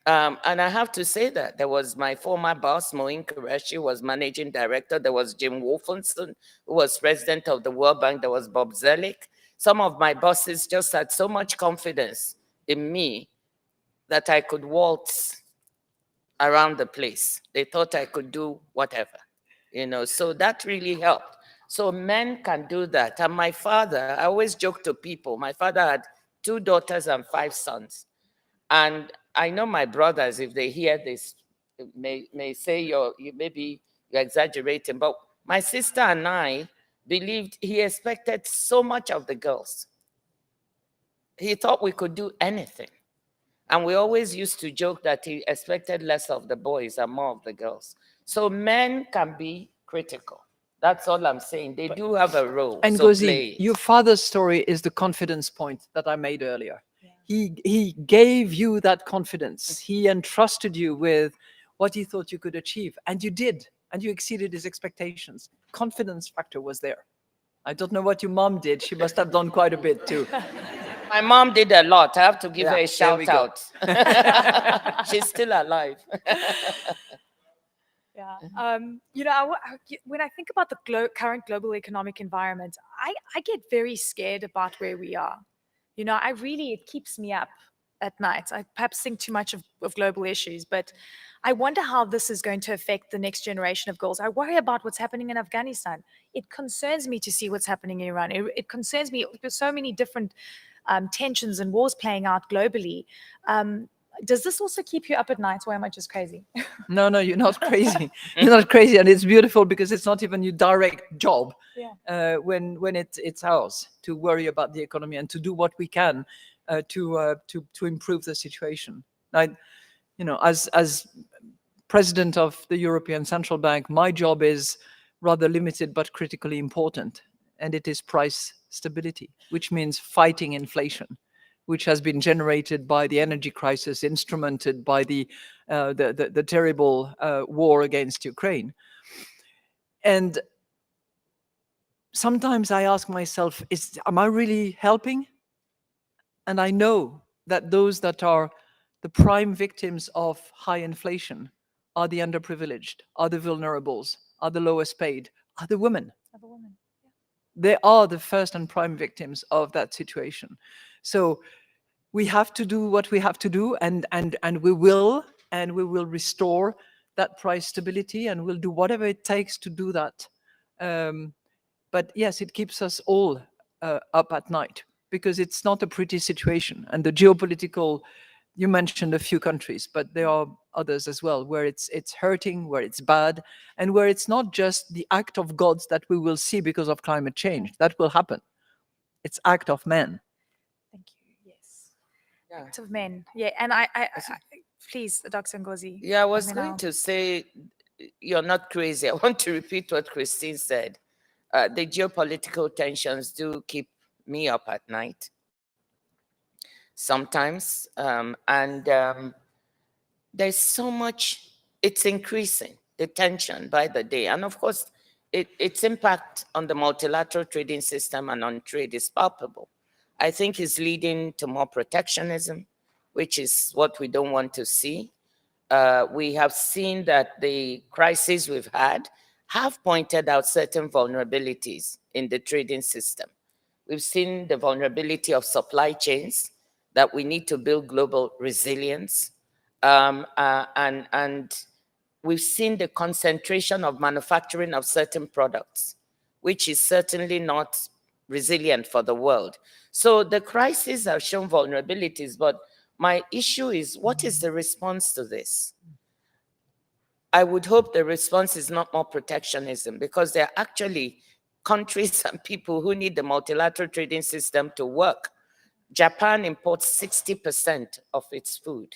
And I have to say that there was my former boss, Moin Qureshi, was managing director. There was Jim Wolfenson, who was president of the World Bank. There was Bob Zellick. Some of my bosses just had so much confidence in me that I could waltz around the place. They thought I could do whatever, so that really helped. So men can do that. And my father, I always joke to people, my father had 2 daughters and 5 sons. And I know my brothers, if they hear this, may say maybe you're exaggerating, but my sister and I believed he expected so much of the girls. He thought we could do anything. And we always used to joke that he expected less of the boys and more of the girls. So men can be critical. That's all I'm saying. They do have a role. And so Ngozi, your father's story is the confidence point that I made earlier. He gave you that confidence. He entrusted you with what he thought you could achieve, and you did, and you exceeded his expectations. Confidence factor was there. I don't know what your mom did. She must have done quite a bit too. My mom did a lot. I have to give her a there we shout go. out. She's still alive. Yeah. When I think about the current global economic environment, I get very scared about where we are. It keeps me up at night. I perhaps think too much of global issues, but I wonder how this is going to affect the next generation of girls. I worry about what's happening in Afghanistan. It concerns me to see what's happening in Iran. It concerns me. There's so many different tensions and wars playing out globally. Does this also keep you up at night, or am I just crazy? No, you're not crazy. You're not crazy, and it's beautiful because it's not even your direct job. Yeah. When it's ours to worry about the economy and to do what we can to improve the situation. As president of the European Central Bank, my job is rather limited but critically important, and it is price stability, which means fighting inflation, which has been generated by the energy crisis, instrumented by the terrible war against Ukraine. And sometimes I ask myself, am I really helping? And I know that those that are the prime victims of high inflation are the underprivileged, are the vulnerables, are the lowest paid, are the women. Of a woman. Yeah. They are the first and prime victims of that situation. So we have to do what we have to do, and we will restore that price stability, and we'll do whatever it takes to do that. But yes, it keeps us all up at night because it's not a pretty situation. And the geopolitical, you mentioned a few countries, but there are others as well where it's hurting, where it's bad, and where it's not just the act of gods that we will see because of climate change. That will happen. It's act of men. Thank you. Yes. Yeah. Act of men. Yeah. And please, Dr. Ngozi. Yeah, I was let me going know. to say, you're not crazy. I want to repeat what Christine said. The geopolitical tensions do keep me up at night sometimes. There's so much, it's increasing, the tension by the day. And of course, its impact on the multilateral trading system and on trade is palpable. I think it's leading to more protectionism, which is what we don't want to see. We have seen that the crises we've had have pointed out certain vulnerabilities in the trading system. We've seen the vulnerability of supply chains, that we need to build global resilience. And we've seen the concentration of manufacturing of certain products, which is certainly not resilient for the world. So the crises have shown vulnerabilities, but my issue is, what is the response to this? I would hope the response is not more protectionism, because there are actually countries and people who need the multilateral trading system to work. Japan imports 60% of its food.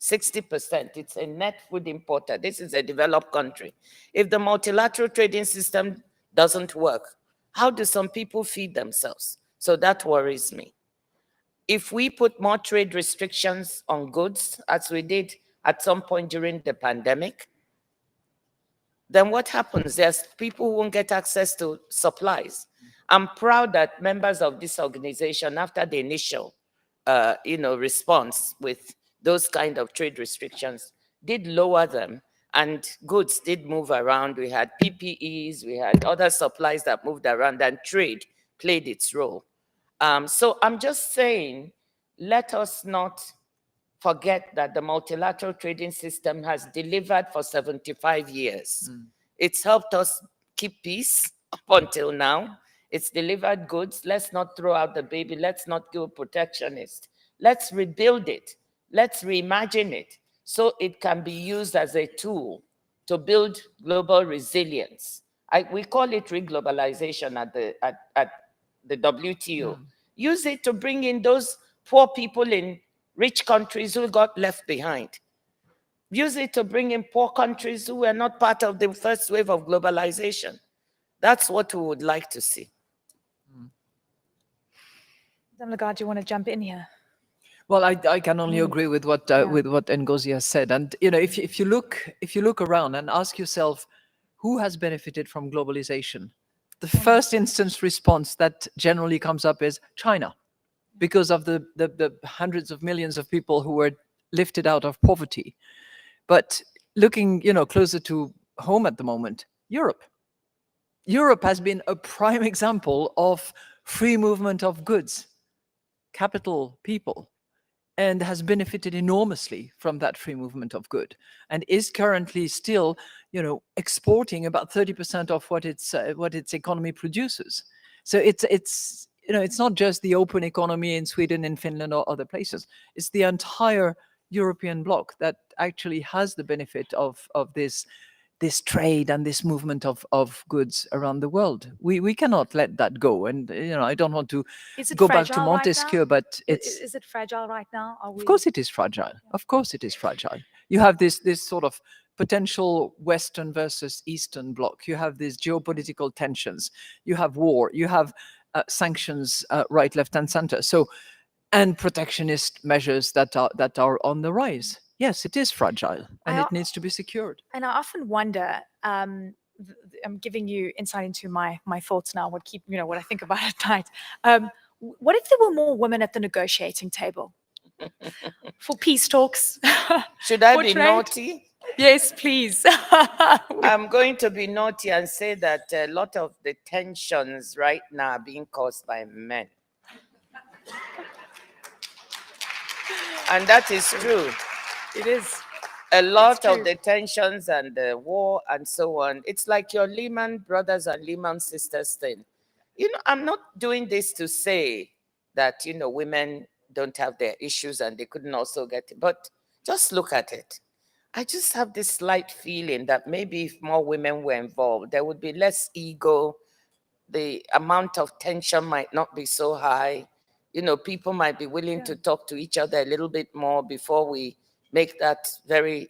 60%. It's a net food importer. This is a developed country. If the multilateral trading system doesn't work, how do some people feed themselves? So that worries me. If we put more trade restrictions on goods, as we did at some point during the pandemic, then what happens? There's people who won't get access to supplies. I'm proud that members of this organization, after the initial response with those kind of trade restrictions, did lower them, and goods did move around. We had PPEs, we had other supplies that moved around, and trade played its role. So I'm just saying, let us not forget that the multilateral trading system has delivered for 75 years. It's helped us keep peace up until now. It's delivered goods. Let's not throw out the baby. Let's not go protectionist. Let's rebuild it. Let's reimagine it so it can be used as a tool to build global resilience. We call it reglobalization at the WTO. Use it to bring in those poor people in rich countries who got left behind. Use it to bring in poor countries who were not part of the first wave of globalization. That's what we would like to see. Madam Lagarde, you want to jump in here? Well, I can only agree with what Ngozi has said. And if you look around and ask yourself, who has benefited from globalization? The first instance response that generally comes up is China. because of the hundreds of millions of people who were lifted out of poverty. But looking, closer to home at the moment, Europe has been a prime example of free movement of goods, capital, people, and has benefited enormously from that free movement of good, and is currently still, exporting about 30% of what its economy produces. So it's not just the open economy in Sweden and Finland or other places. It's the entire European bloc that actually has the benefit of this trade and this movement of goods around the world. We cannot let that go. And I don't want to Is it go back to fragile right Montesquieu, now? but it's Is it fragile right now? Are we? of course it is fragile. Of course it is fragile. You have this sort of potential Western versus Eastern bloc. You have these geopolitical tensions. You have war. You have sanctions, right, left, and center. So, and protectionist measures that are on the rise. Yes, it is fragile, and it needs to be secured. And I often wonder. I'm giving you insight into my thoughts now. What I think about at night. What if there were more women at the negotiating table for peace talks? Should I For be trade? naughty? Yes, please. I'm going to be naughty and say that a lot of the tensions right now are being caused by men. And that is true. It is. A lot of true. the tensions and the war and so on, it's like your Lehman brothers and Lehman sisters thing. I'm not doing this to say that, women don't have their issues and they couldn't also get it, but just look at it. I just have this slight feeling that maybe if more women were involved, there would be less ego. The amount of tension might not be so high. People might be willing to talk to each other a little bit more before we make that very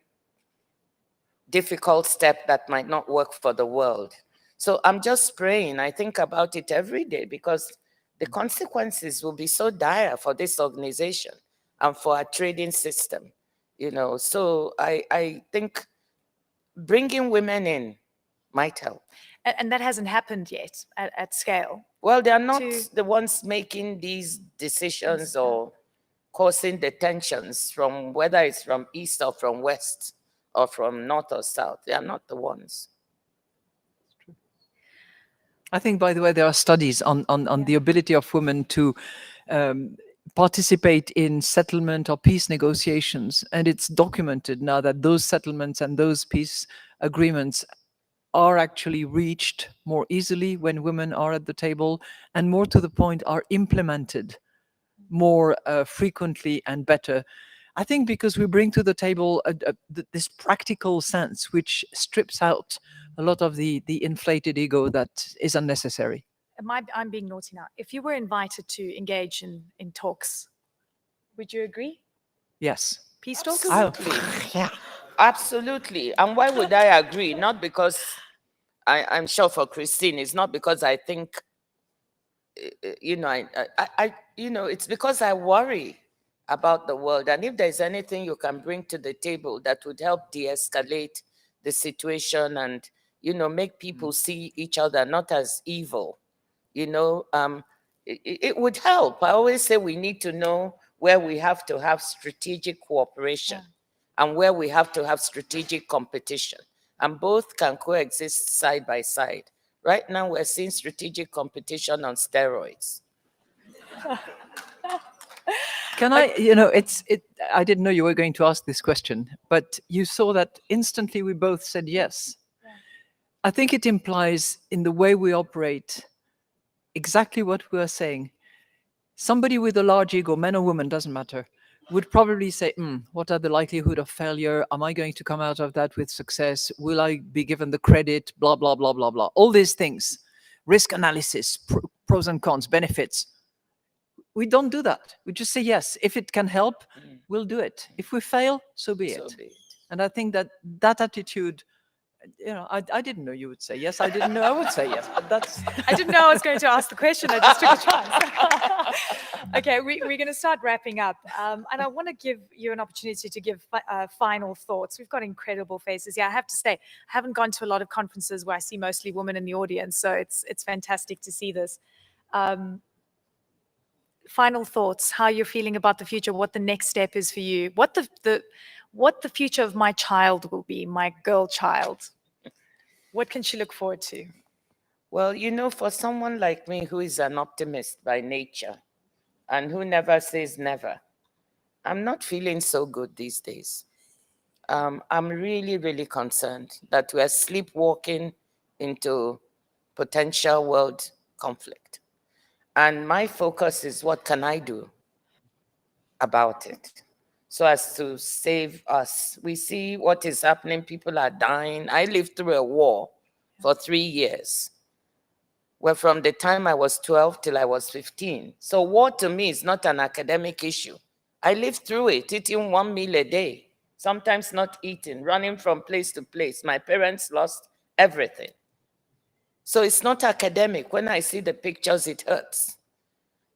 difficult step that might not work for the world. So I'm just praying. I think about it every day because the consequences will be so dire for this organization and for our trading system. So I think bringing women in might help. And that hasn't happened yet at scale. Well, they are not the ones making these decisions or causing the tensions, from whether it's from east or from west or from north or south. They are not the ones. I think, by the way, there are studies on the ability of women to participate in settlement or peace negotiations. And it's documented now that those settlements and those peace agreements are actually reached more easily when women are at the table, and more to the point, are implemented more frequently and better. I think because we bring to the table this practical sense, which strips out a lot of the inflated ego that is unnecessary. I'm being naughty now. If you were invited to engage in talks, would you agree? Yes. Peace talks? Absolutely. Yeah. Absolutely. And why would I agree? Not because I'm sure for Christine, it's not because I think, it's because I worry about the world. And if there's anything you can bring to the table that would help de-escalate the situation and, make people see each other not as evil, it would help. I always say we need to know where we have to have strategic cooperation and where we have to have strategic competition. And both can coexist side by side. Right now, we're seeing strategic competition on steroids. Can I, I didn't know you were going to ask this question, but you saw that instantly we both said yes. Yeah. I think it implies in the way we operate exactly what we are saying. Somebody with a large ego, man or woman, doesn't matter, would probably say, what are the likelihood of failure? Am I going to come out of that with success? Will I be given the credit? Blah, blah, blah, blah, blah. All these things. Risk analysis, pros and cons, benefits. We don't do that. We just say yes. If it can help, we'll do it. If we fail, so be it. And I think that attitude, I didn't know you would say yes. I didn't know I would say yes, but that's... I didn't know I was going to ask the question. I just took a chance. Okay, we're going to start wrapping up. And I want to give you an opportunity to give final thoughts. We've got incredible faces here. I have to say, I haven't gone to a lot of conferences where I see mostly women in the audience, so it's fantastic to see this. final thoughts, how you're feeling about the future, what the next step is for you, what the future of my child will be, my girl child. What can she look forward to? Well, for someone like me who is an optimist by nature and who never says never, I'm not feeling so good these days. I'm really, really concerned that we're sleepwalking into potential world conflict. And my focus is, what can I do about it so as to save us? We see what is happening. People are dying. I lived through a war for 3 years. Well, from the time I was 12 till I was 15. So war to me is not an academic issue. I lived through it, eating 1 meal a day, sometimes not eating, running from place to place. My parents lost everything. So it's not academic. When I see the pictures, it hurts.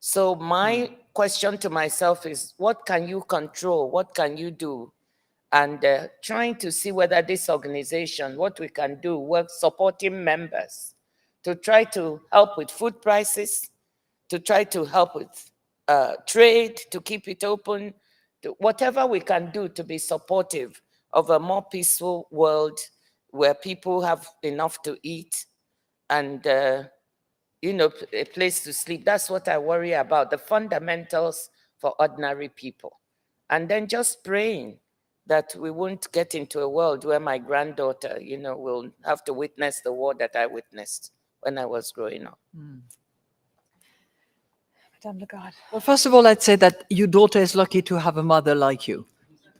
So my question to myself is, what can you control? What can you do? And trying to see whether this organization, what we can do, work supporting members to try to help with food prices, to try to help with trade, to keep it open, whatever we can do to be supportive of a more peaceful world where people have enough to eat and a place to sleep. That's what I worry about, the fundamentals for ordinary people. And then just praying that we won't get into a world where my granddaughter, will have to witness the war that I witnessed when I was growing up. Madame Lagarde. Well, first of all, I'd say that your daughter is lucky to have a mother like you.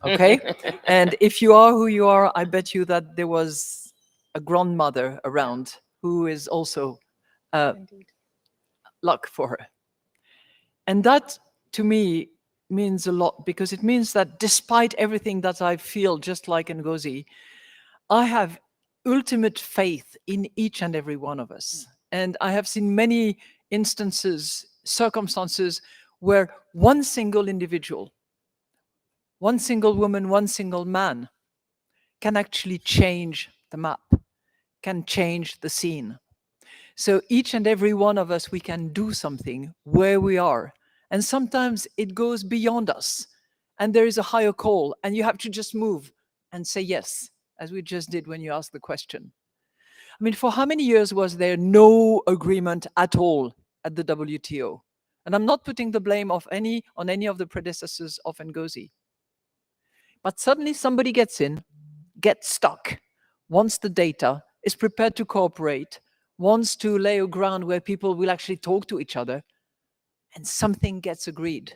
Okay? And if you are who you are, I bet you that there was a grandmother around who is also Indeed. luck for her. And that, to me, means a lot, because it means that despite everything that I feel, just like Ngozi, I have ultimate faith in each and every one of us. And I have seen many instances, circumstances, where one single individual, one single woman, one single man can actually change the map, can change the scene. So each and every one of us, we can do something where we are. And sometimes it goes beyond us. And there is a higher call, and you have to just move and say yes, as we just did when you asked the question. I mean, for how many years was there no agreement at all at the WTO? And I'm not putting the blame on any of the predecessors of Ngozi. But suddenly somebody gets in, gets stuck, wants the data, is prepared to cooperate, wants to lay a ground where people will actually talk to each other, and something gets agreed.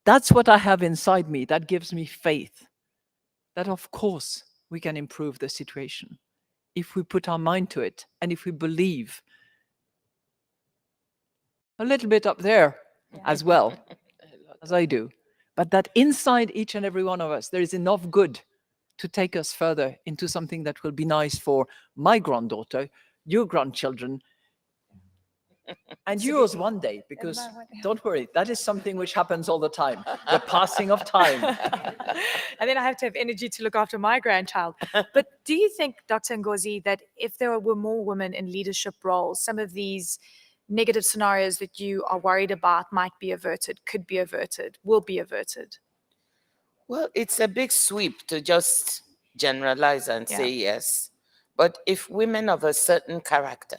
That's what I have inside me. That gives me faith that, of course, we can improve the situation if we put our mind to it and if we believe a little bit up there as well as I do. But that inside each and every one of us, there is enough good to take us further into something that will be nice for my granddaughter, your grandchildren, and yours one day, because don't worry, that is something which happens all the time, the passing of time. And then I have to have energy to look after my grandchild. But do you think, Dr. Ngozi, that if there were more women in leadership roles, some of these negative scenarios that you are worried about might be averted, could be averted, will be averted? Well, it's a big sweep to just generalize and say yes. But if women of a certain character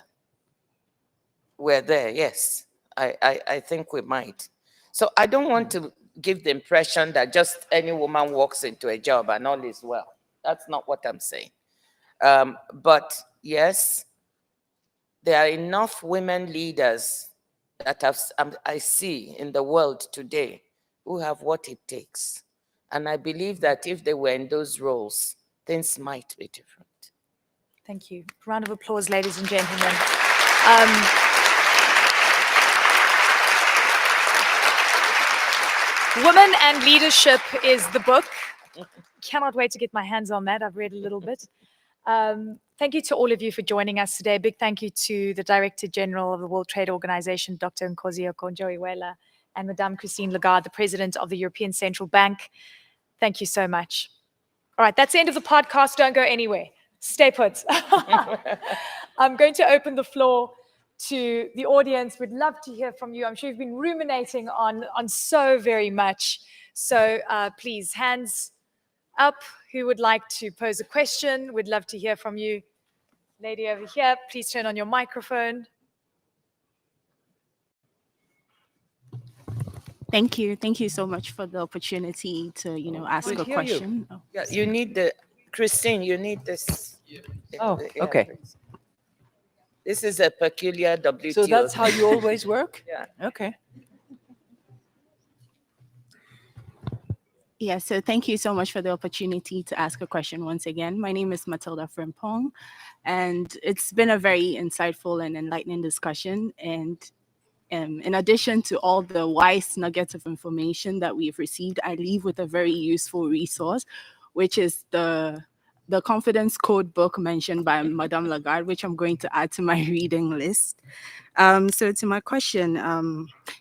were there, yes, I think we might. So I don't want to give the impression that just any woman walks into a job and all is well. That's not what I'm saying. But yes, there are enough women leaders that I see in the world today who have what it takes. And I believe that if they were in those roles, things might be different. Thank you. Round of applause, ladies and gentlemen. Women and Leadership is the book. Cannot wait to get my hands on that. I've read a little bit. Thank you to all of you for joining us today. Big thank you to the Director General of the World Trade Organization, Dr. Ngozi Okonjo-Iweala, and Madame Christine Lagarde, the President of the European Central Bank. Thank you so much. All right, that's the end of the podcast. Don't go anywhere. Stay put. I'm going to open the floor to the audience. We'd love to hear from you. I'm sure you've been ruminating on so very much. So please, hands up. Who would like to pose a question? We'd love to hear from you. Lady over here, please turn on your microphone. Thank you. Thank you so much for the opportunity to, ask We'll a hear you. question. Oh, Yeah, you need Christine, you need this. Oh, Yeah, okay. please. This is a peculiar WTO. So that's how you always work? Yeah. Okay. Yeah, so thank you so much for the opportunity to ask a question once again. My name is Matilda Frimpong, and it's been a very insightful and enlightening discussion. And in addition to all the wise nuggets of information that we've received, I leave with a very useful resource, which is the confidence code book mentioned by Madame Lagarde, which I'm going to add to my reading list. So to my question,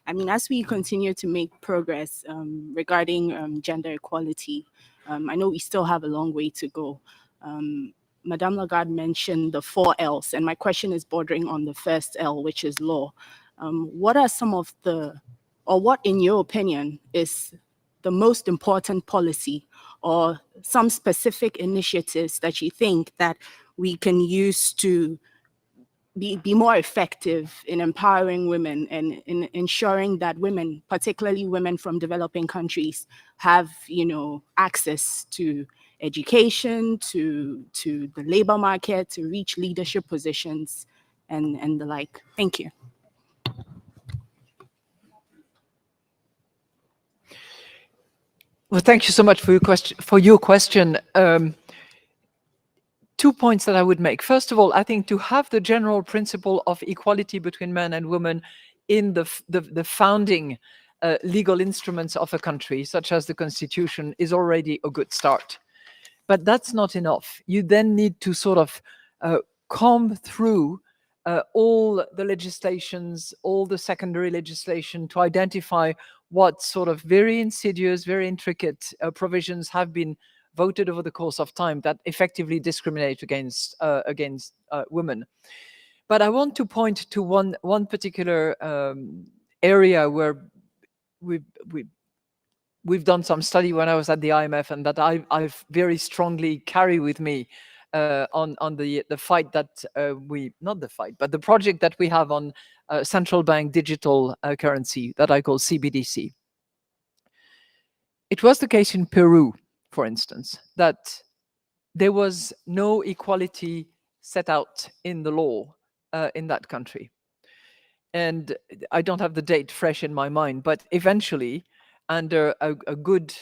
as we continue to make progress regarding gender equality, I know we still have a long way to go. Madame Lagarde mentioned the 4 L's, and my question is bordering on the first L, which is law. What are some of what in your opinion is the most important policy or some specific initiatives that you think that we can use to be more effective in empowering women and in ensuring that women, particularly women from developing countries, have access to education, to the labor market, to reach leadership positions and the like? Thank you. Well, thank you so much for your question. 2 points that I would make. First of all, I think to have the general principle of equality between men and women in the founding legal instruments of a country, such as the Constitution, is already a good start. But that's not enough. You then need to sort of comb through all the legislations, all the secondary legislation, to identify what sort of very insidious, very intricate provisions have been voted over the course of time that effectively discriminate against women. But I want to point to one particular area where we've done some study when I was at the IMF, and that I've very strongly carry with me on the fight that the project that we have on central bank digital currency that I call CBDC. It was the case in Peru, for instance, that there was no equality set out in the law in that country. And I don't have the date fresh in my mind, but eventually, under a good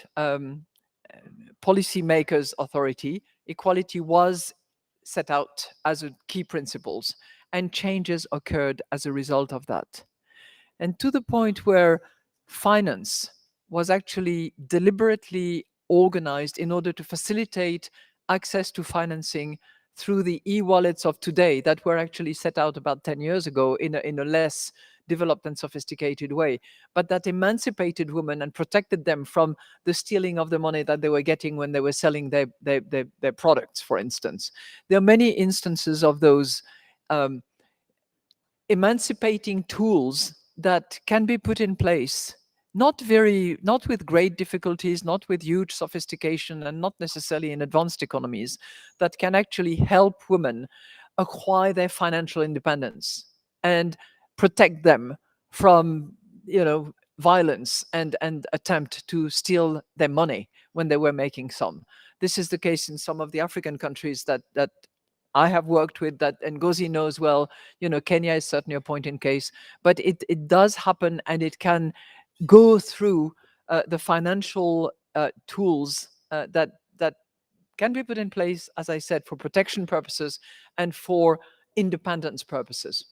policymakers' authority, equality was set out as a key principles, and changes occurred as a result of that. And to the point where finance was actually deliberately organized in order to facilitate access to financing through the e-wallets of today that were actually set out about 10 years ago in a less developed and sophisticated way, but that emancipated women and protected them from the stealing of the money that they were getting when they were selling their products, for instance. There are many instances of those emancipating tools that can be put in place, not with great difficulties, not with huge sophistication, and not necessarily in advanced economies, that can actually help women acquire their financial independence and protect them from violence and attempt to steal their money when they were making some. This is the case in some of the African countries that I have worked with, that Ngozi knows well. Kenya is certainly a point in case, but it does happen, and it can go through the financial tools that can be put in place, as I said, for protection purposes and for independence purposes.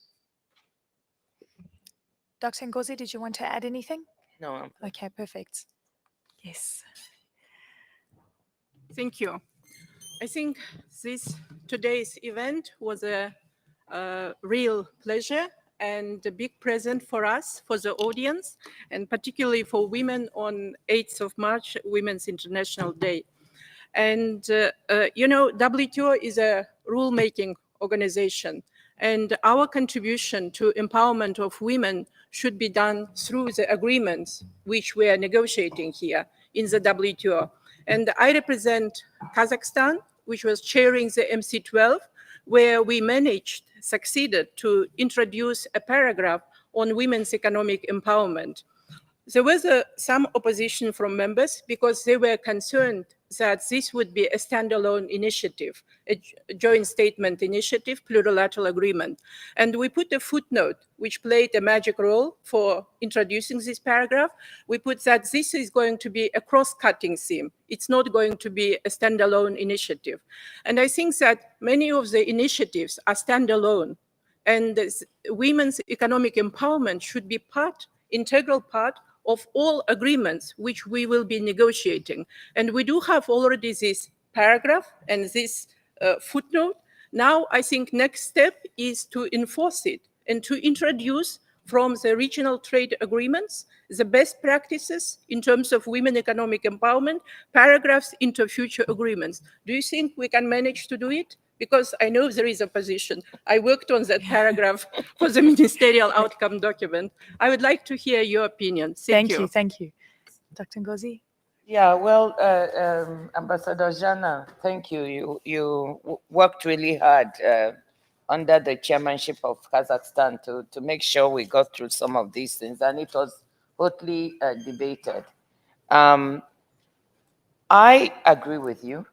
Dr. Ngozi, did you want to add anything? No. Okay, perfect. Yes. Thank you. I think today's event was a real pleasure and a big present for us, for the audience, and particularly for women on 8th of March, Women's International Day. And, WTO is a rule-making organization, And our contribution to empowerment of women should be done through the agreements which we are negotiating here in the WTO. And I represent Kazakhstan, which was chairing the MC12, where we succeeded to introduce a paragraph on women's economic empowerment. There was some opposition from members because they were concerned that this would be a standalone initiative, a joint statement initiative, plurilateral agreement. And we put a footnote which played a magic role for introducing this paragraph. We put that this is going to be a cross-cutting theme. It's not going to be a standalone initiative. And I think that many of the initiatives are standalone, and women's economic empowerment should be integral part of all agreements which we will be negotiating. And we do have already this paragraph and this footnote. Now, I think next step is to enforce it and to introduce from the regional trade agreements the best practices in terms of women economic empowerment, paragraphs into future agreements. Do you think we can manage to do it? Because I know there is opposition. I worked on that paragraph for the ministerial outcome document. I would like to hear your opinion. Thank you. Thank you. Dr. Ngozi? Yeah, well, Ambassador Jana, thank you. You worked really hard under the chairmanship of Kazakhstan to make sure we got through some of these things, and it was hotly debated. I agree with you.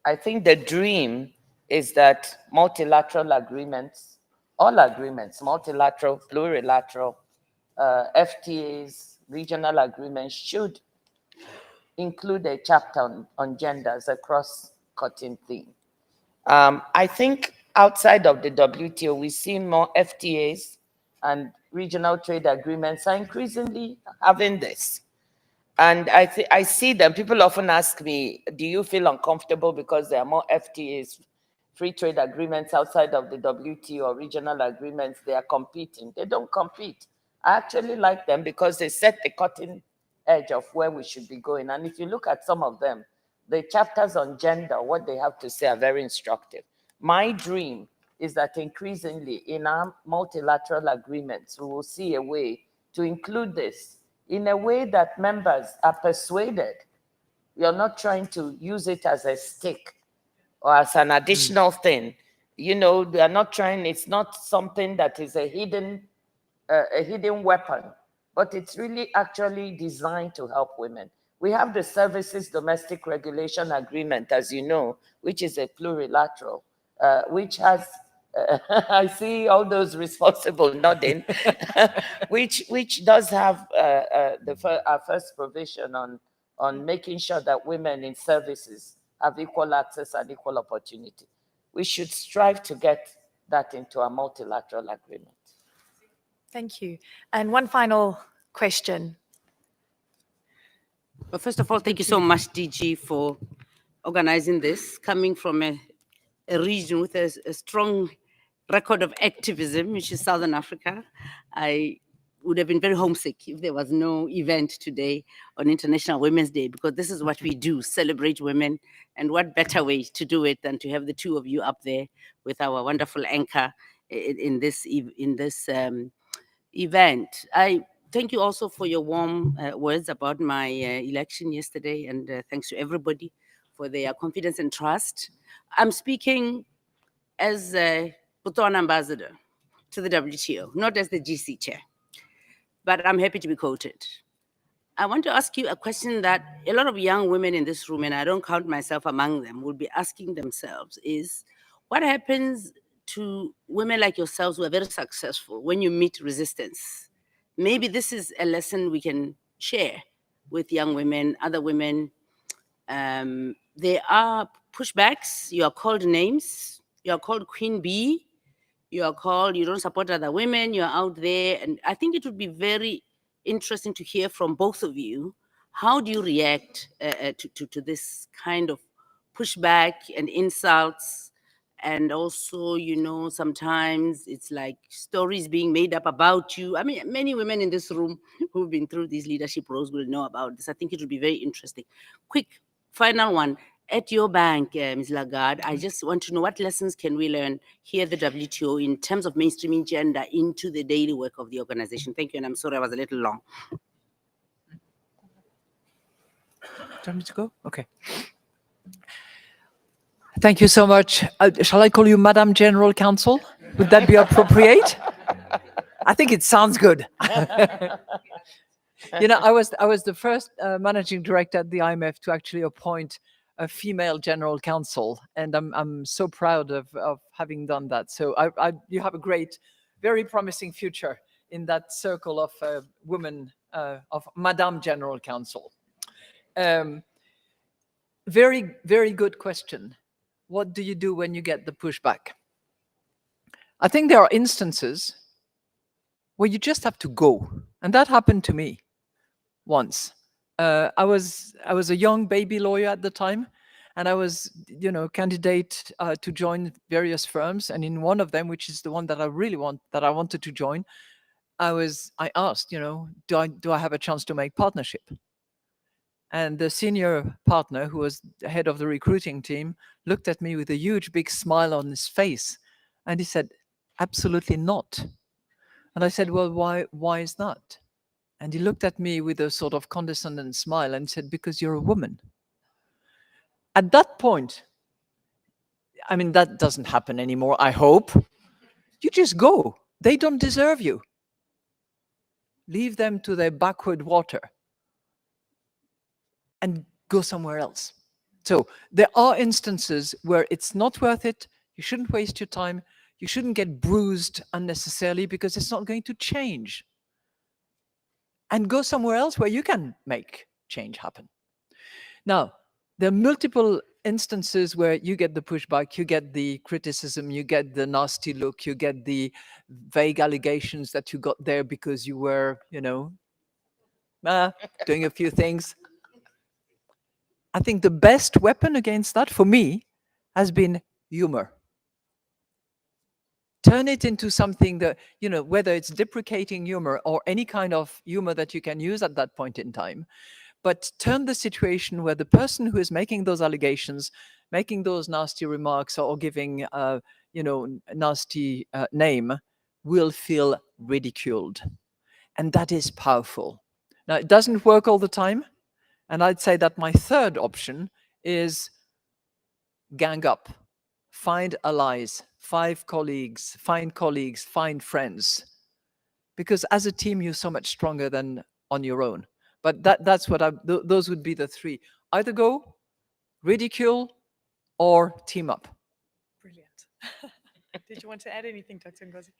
I think the dream is that multilateral agreements, all agreements, multilateral, plurilateral, FTAs, regional agreements should include a chapter on gender as a cross-cutting theme. I think outside of the WTO, we see more FTAs and regional trade agreements are increasingly having this. And I see them. People often ask me, do you feel uncomfortable because there are more FTAs, free trade agreements outside of the WTO or regional agreements? They are competing. They don't compete. I actually like them because they set the cutting edge of where we should be going. And if you look at some of them, the chapters on gender, what they have to say are very instructive. My dream is that increasingly in our multilateral agreements, we will see a way to include this in a way that members are persuaded. You're not trying to use it as a stick or as an additional thing. You know, they're not trying, it's not something that is a hidden weapon, but it's really actually designed to help women. We have the Services Domestic Regulation Agreement, as you know, which is a plurilateral, which has, I see all those responsible nodding, which does have our first provision on making sure that women in services have equal access and equal opportunity. We should strive to get that into a multilateral agreement. Thank you. And one final question. Well, first of all, thank you so much, DG, for organizing this. Coming from a region with a strong record of activism, which is Southern Africa, I would have been very homesick if there was no event today on International Women's Day, because this is what we do, celebrate women. And what better way to do it than to have the two of you up there with our wonderful anchor in this event. I thank you also for your warm words about my election yesterday, and thanks to everybody for their confidence and trust. I'm speaking as a Botswana ambassador to the WTO, not as the GC chair, but I'm happy to be quoted. I want to ask you a question that a lot of young women in this room, and I don't count myself among them, will be asking themselves is, what happens to women like yourselves who are very successful when you meet resistance? Maybe this is a lesson we can share with young women, other women. There are pushbacks, you are called names, you are called Queen Bee, you are called, you don't support other women, you're out there. And I think it would be very interesting to hear from both of you. How do you react to this kind of pushback and insults? And also, you know, sometimes it's like stories being made up about you. I mean, many women in this room who've been through these leadership roles will know about this. I think it would be very interesting. Quick, final one. At your bank, Ms. Lagarde, I just want to know what lessons can we learn here at the WTO in terms of mainstreaming gender into the daily work of the organization? Thank you, and I'm sorry I was a little long. Do you want me to go? Okay. Thank you so much. Shall I call you Madam General Counsel? Would that be appropriate? I think it sounds good. You know, I was the first managing director at the IMF to actually appoint a female general counsel, and I'm so proud of having done that. So you have a great, very promising future in that circle of women of Madame General Counsel. Very, very good question. What do you do when you get the pushback? I think there are instances where you just have to go, and that happened to me once. I was a young baby lawyer at the time, and I was, candidate to join various firms, and in one of them, which is the one that I wanted to join, I asked, do I have a chance to make partnership? And the senior partner, who was the head of the recruiting team, looked at me with a huge, big smile on his face, and he said, "Absolutely not." And I said, "Well, why is that?" And he looked at me with a sort of condescending smile and said, "Because you're a woman." At that point, I mean, that doesn't happen anymore, I hope. You just go. They don't deserve you. Leave them to their backward water and go somewhere else. So there are instances where it's not worth it. You shouldn't waste your time. You shouldn't get bruised unnecessarily because it's not going to change. And go somewhere else where you can make change happen. Now, there are multiple instances where you get the pushback, you get the criticism, you get the nasty look, you get the vague allegations that you got there because you were, doing a few things. I think the best weapon against that for me has been humor. Turn it into something that, whether it's deprecating humor or any kind of humor that you can use at that point in time, but turn the situation where the person who is making those allegations, making those nasty remarks or giving, nasty name will feel ridiculed. And that is powerful. Now, it doesn't work all the time. And I'd say that my third option is gang up, find allies, find colleagues, find friends. Because as a team, you're so much stronger than on your own. But that's what those would be the three. Either go, ridicule, or team up. Brilliant. Did you want to add anything, Dr. Ngozi?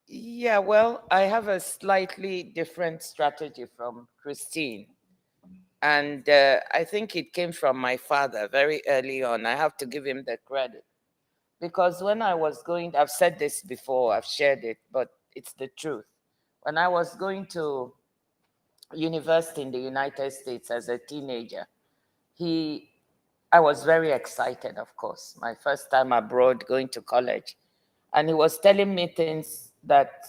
Yeah, well, I have a slightly different strategy from Christine. And I think it came from my father very early on. I have to give him the credit. Because when I was going, I've said this before, I've shared it, but it's the truth. When I was going to university in the United States as a teenager, I was very excited, of course, my first time abroad going to college. And he was telling me things that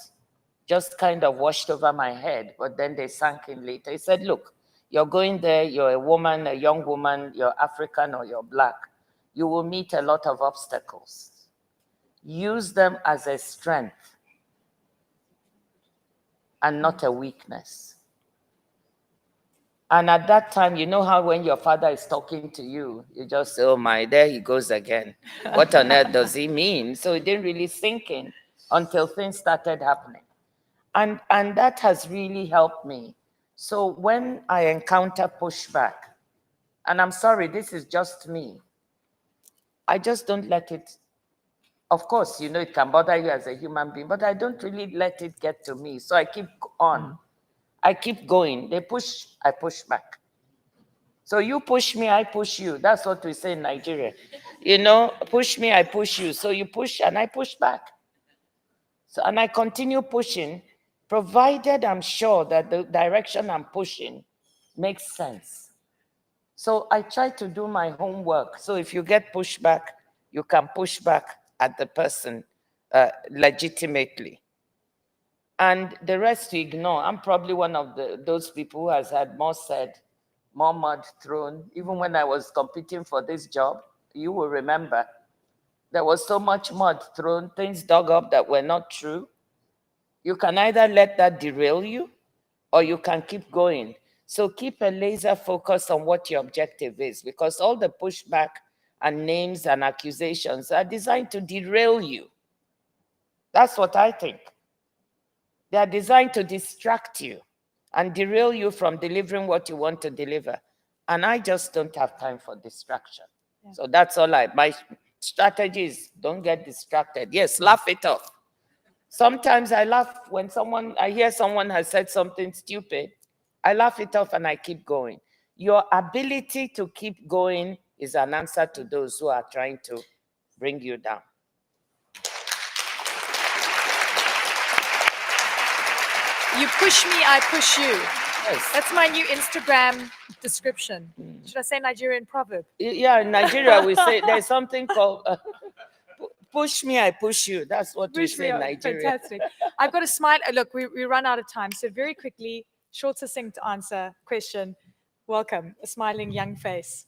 just kind of washed over my head, but then they sank in later. He said, look, you're going there, you're a woman, a young woman, you're African or you're Black. You will meet a lot of obstacles. Use them as a strength and not a weakness. And at that time, you know how when your father is talking to you, you just say, oh my, there he goes again. What on earth does he mean? So it didn't really sink in until things started happening. And that has really helped me. So when I encounter pushback, and I'm sorry, this is just me, I just don't let it, of course, it can bother you as a human being, but I don't really let it get to me. So I keep on. I keep going. They push, I push back. So you push me, I push you. That's what we say in Nigeria. Push me, I push you. So you push and I push back. So, and I continue pushing, provided I'm sure that the direction I'm pushing makes sense. So I try to do my homework. So if you get pushback, you can push back at the person legitimately. And the rest you ignore. I'm probably one of those people who has had more said more mud thrown. Even when I was competing for this job, you will remember, there was so much mud thrown, things dug up that were not true. You can either let that derail you, or you can keep going. So keep a laser focus on what your objective is, because all the pushback and names and accusations are designed to derail you. That's what I think. They are designed to distract you and derail you from delivering what you want to deliver. And I just don't have time for distraction. Yeah. So that's all my strategy is, don't get distracted. Yes, laugh it off. Sometimes I laugh when I hear someone has said something stupid. I laugh it off and I keep going. Your ability to keep going is an answer to those who are trying to bring you down. You push me, I push you. Yes. That's my new Instagram description. Should I say Nigerian proverb? Yeah, in Nigeria we say there's something called push me, I push you. That's what we say in Nigeria. Fantastic. I've got a smile. Look, we run out of time. So very quickly, short, succinct answer, question. Welcome, a smiling young face.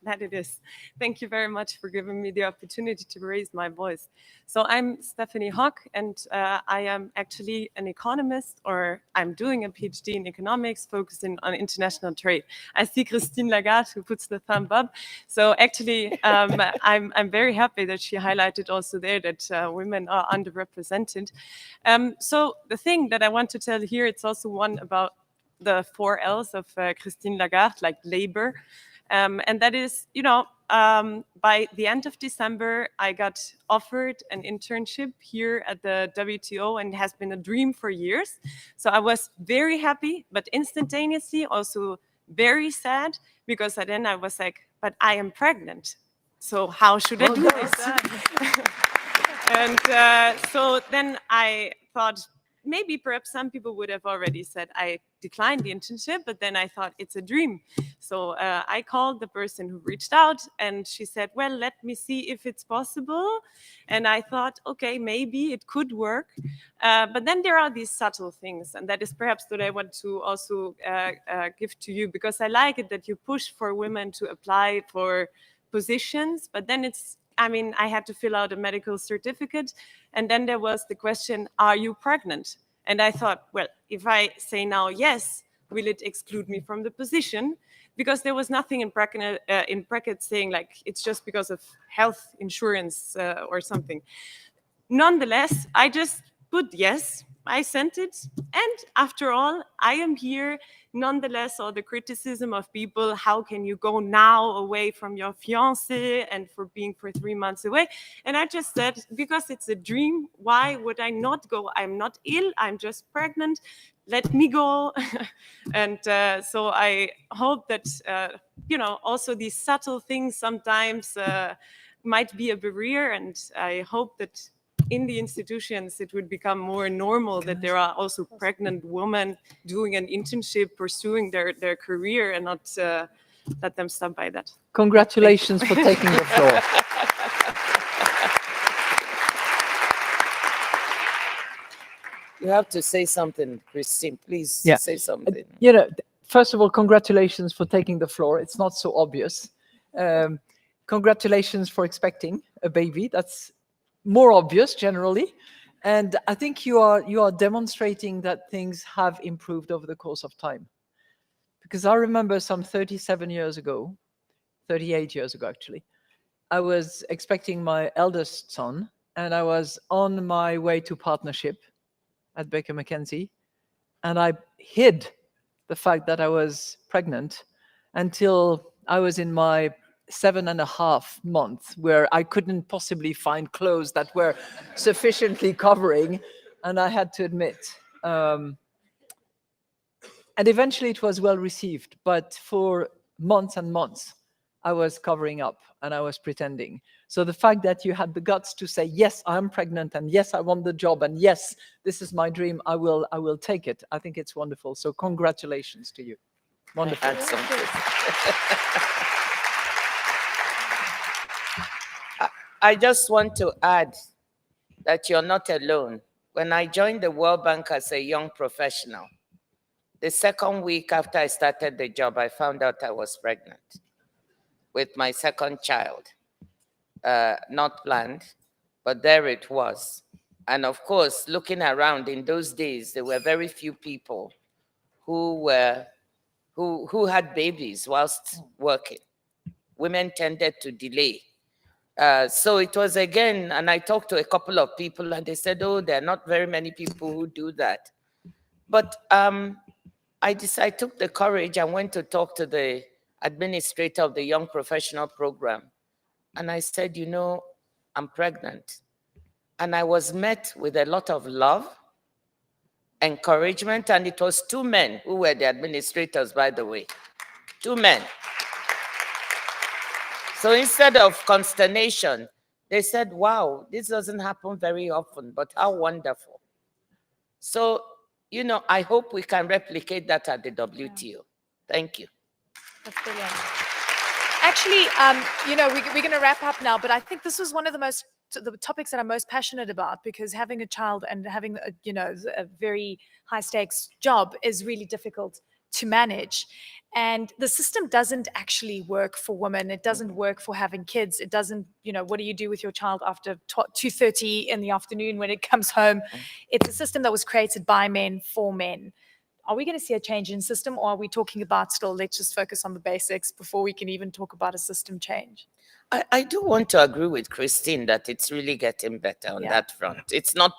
That it is. Thank you very much for giving me the opportunity to raise my voice. So I'm Stephanie Hock, and I am actually an economist, or I'm doing a PhD in economics, focusing on international trade. I see Christine Lagarde, who puts the thumb up. So actually, I'm very happy that she highlighted also there that women are underrepresented. So the thing that I want to tell here, it's also one about the 4 L's of Christine Lagarde, like labor. And that is, by the end of December, I got offered an internship here at the WTO, and it has been a dream for years. So I was very happy, but instantaneously also very sad, because then I was like, but I am pregnant. So how should I do this? And so then I thought, maybe perhaps some people would have already said I declined the internship, but then I thought it's a dream. So I called the person who reached out, and she said, well, let me see if it's possible. And I thought, okay, maybe it could work. But then there are these subtle things, and that is perhaps what I want to also give to you, because I like it that you push for women to apply for positions, but then I had to fill out a medical certificate. And then there was the question, are you pregnant? And I thought, well, if I say now yes, will it exclude me from the position? Because there was nothing in brackets saying like, it's just because of health insurance or something. Nonetheless, I just put yes. I sent it, and after all, I am here. Nonetheless, all the criticism of people, how can you go now away from your fiancé and for being for 3 months away? And I just said, because it's a dream, why would I not go? I'm not ill, I'm just pregnant, let me go. And so I hope that, also these subtle things sometimes might be a barrier, and I hope that in the institutions, it would become more normal that there are also pregnant women doing an internship, pursuing their career, and not let them stop by that. Congratulations for taking the floor. You have to say something, Christine. Please say something. First of all, congratulations for taking the floor. It's not so obvious. Congratulations for expecting a baby. That's more obvious generally, and I think you are demonstrating that things have improved over the course of time. Because I remember some 38 years ago actually, I was expecting my eldest son, and I was on my way to partnership at Baker McKenzie, and I hid the fact that I was pregnant until I was in my 7.5 months, where I couldn't possibly find clothes that were sufficiently covering, and I had to admit. And eventually it was well received, but for months and months, I was covering up and I was pretending. So the fact that you had the guts to say, yes, I'm pregnant, and yes, I want the job, and yes, this is my dream, I will take it. I think it's wonderful. So congratulations to you. Wonderful. I just want to add that you're not alone. When I joined the World Bank as a young professional, The second week after I started the job, I found out I was pregnant with my second child. Not planned, but there it was. And of course, looking around in those days, there were very few people who had babies whilst working. Women tended to delay. So it was again, and I talked to a couple of people and they said, oh, there are not very many people who do that. But I took the courage and went to talk to the administrator of the Young Professional Program. And I said, you know, I'm pregnant. And I was met with a lot of love, encouragement, and it was 2 men who were the administrators, by the way. 2 men. So instead of consternation, they said, wow, this doesn't happen very often, but how wonderful. So, you know, I hope we can replicate that at the WTO. Thank you. That's brilliant. Actually, you know, we're going to wrap up now, but I think this was one of the topics that I'm most passionate about, because having a child and having, you know, a very high stakes job is really difficult to manage. And the system doesn't actually work for women. It doesn't work for having kids. It doesn't, you know, what do you do with your child after 2:30 in the afternoon when it comes home? It's a system that was created by men for men. Are we going to see a change in system, or are we talking about still, let's just focus on the basics before we can even talk about a system change? I do want to agree with Christine that it's really getting better on that front. It's not,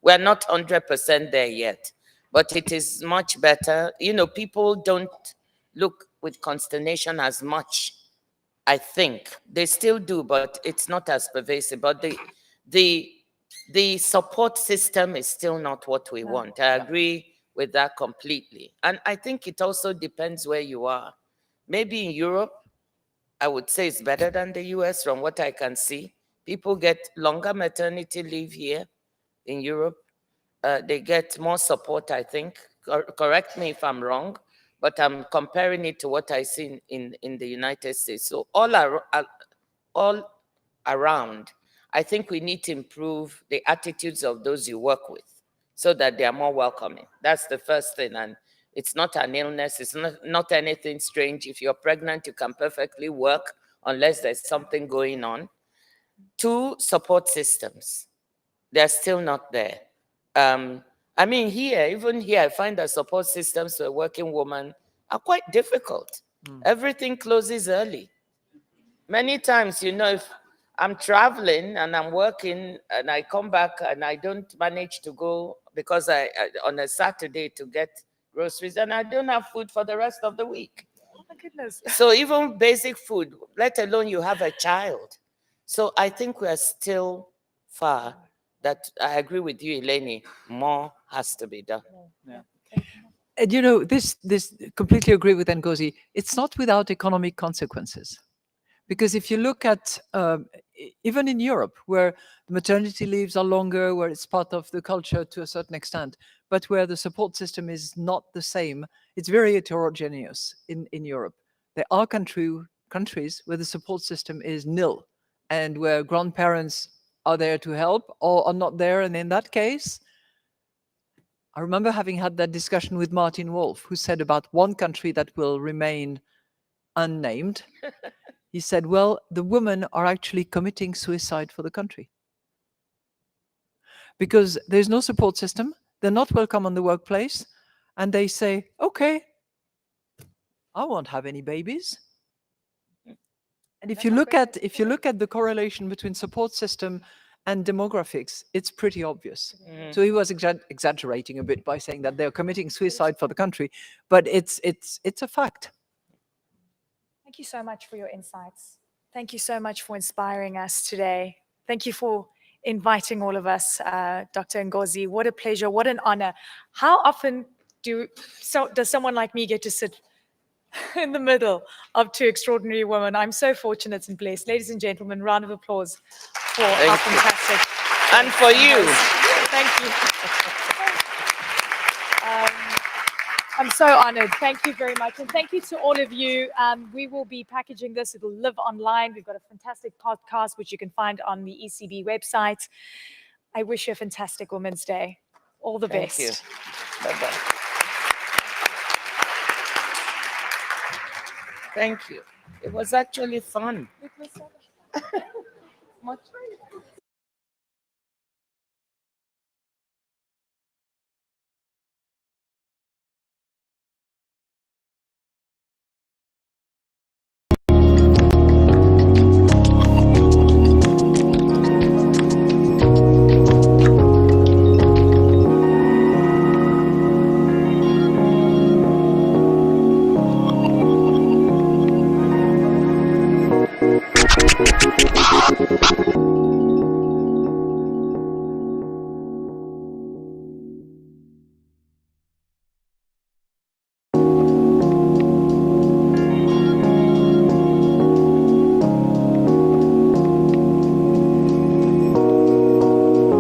we're not 100% there yet, but it is much better. You know, people don't look with consternation as much, I think. They still do, but it's not as pervasive. But the support system is still not what we want. I agree with that completely. And I think it also depends where you are. Maybe in Europe, I would say it's better than the US from what I can see. People get longer maternity leave here in Europe. They get more support, I think. Correct me if I'm wrong, but I'm comparing it to what I see in the United States. So all around, I think we need to improve the attitudes of those you work with so that they are more welcoming. That's the first thing. And it's not an illness. It's not anything strange. If you're pregnant, you can perfectly work unless there's something going on. 2, support systems. They're still not there. I mean, even here, I find that support systems for a working woman are quite difficult. Everything closes early. Many times, you know, if I'm traveling and I'm working and I come back and I don't manage to go because on a Saturday to get groceries, and I don't have food for the rest of the week. Oh my goodness. So even basic food, let alone you have a child. So I think we're still far. That I agree with you, Eleni, more has to be done. Yeah. And you know, this completely agree with Ngozi. It's not without economic consequences. Because if you look at, even in Europe, where the maternity leaves are longer, where it's part of the culture to a certain extent, but where the support system is not the same, it's very heterogeneous in Europe. There are countries where the support system is nil, and where grandparents are there to help or are not there. And in that case, I remember having had that discussion with Martin Wolf, who said about one country that will remain unnamed. He said, well, the women are actually committing suicide for the country. Because there's no support system, they're not welcome on the workplace, and they say, okay, I won't have any babies. And if you look at the correlation between support system and demographics, it's pretty obvious. So he was exaggerating a bit by saying that they're committing suicide for the country, but it's a fact. Thank you so much for your insights. Thank you so much for inspiring us today. Thank you for inviting all of us, Dr. Ngozi. What a pleasure, what an honor. How often does someone like me get to sit in the middle of 2 extraordinary women? I'm so fortunate and blessed. Ladies and gentlemen, round of applause for our fantastic. And for you. Thank you. I'm so honored. Thank you very much. And thank you to all of you. We will be packaging this. It'll live online. We've got a fantastic podcast, which you can find on the ECB website. I wish you a fantastic Women's Day. All the best. Thank you. Bye-bye. Thank you. It was actually fun. Much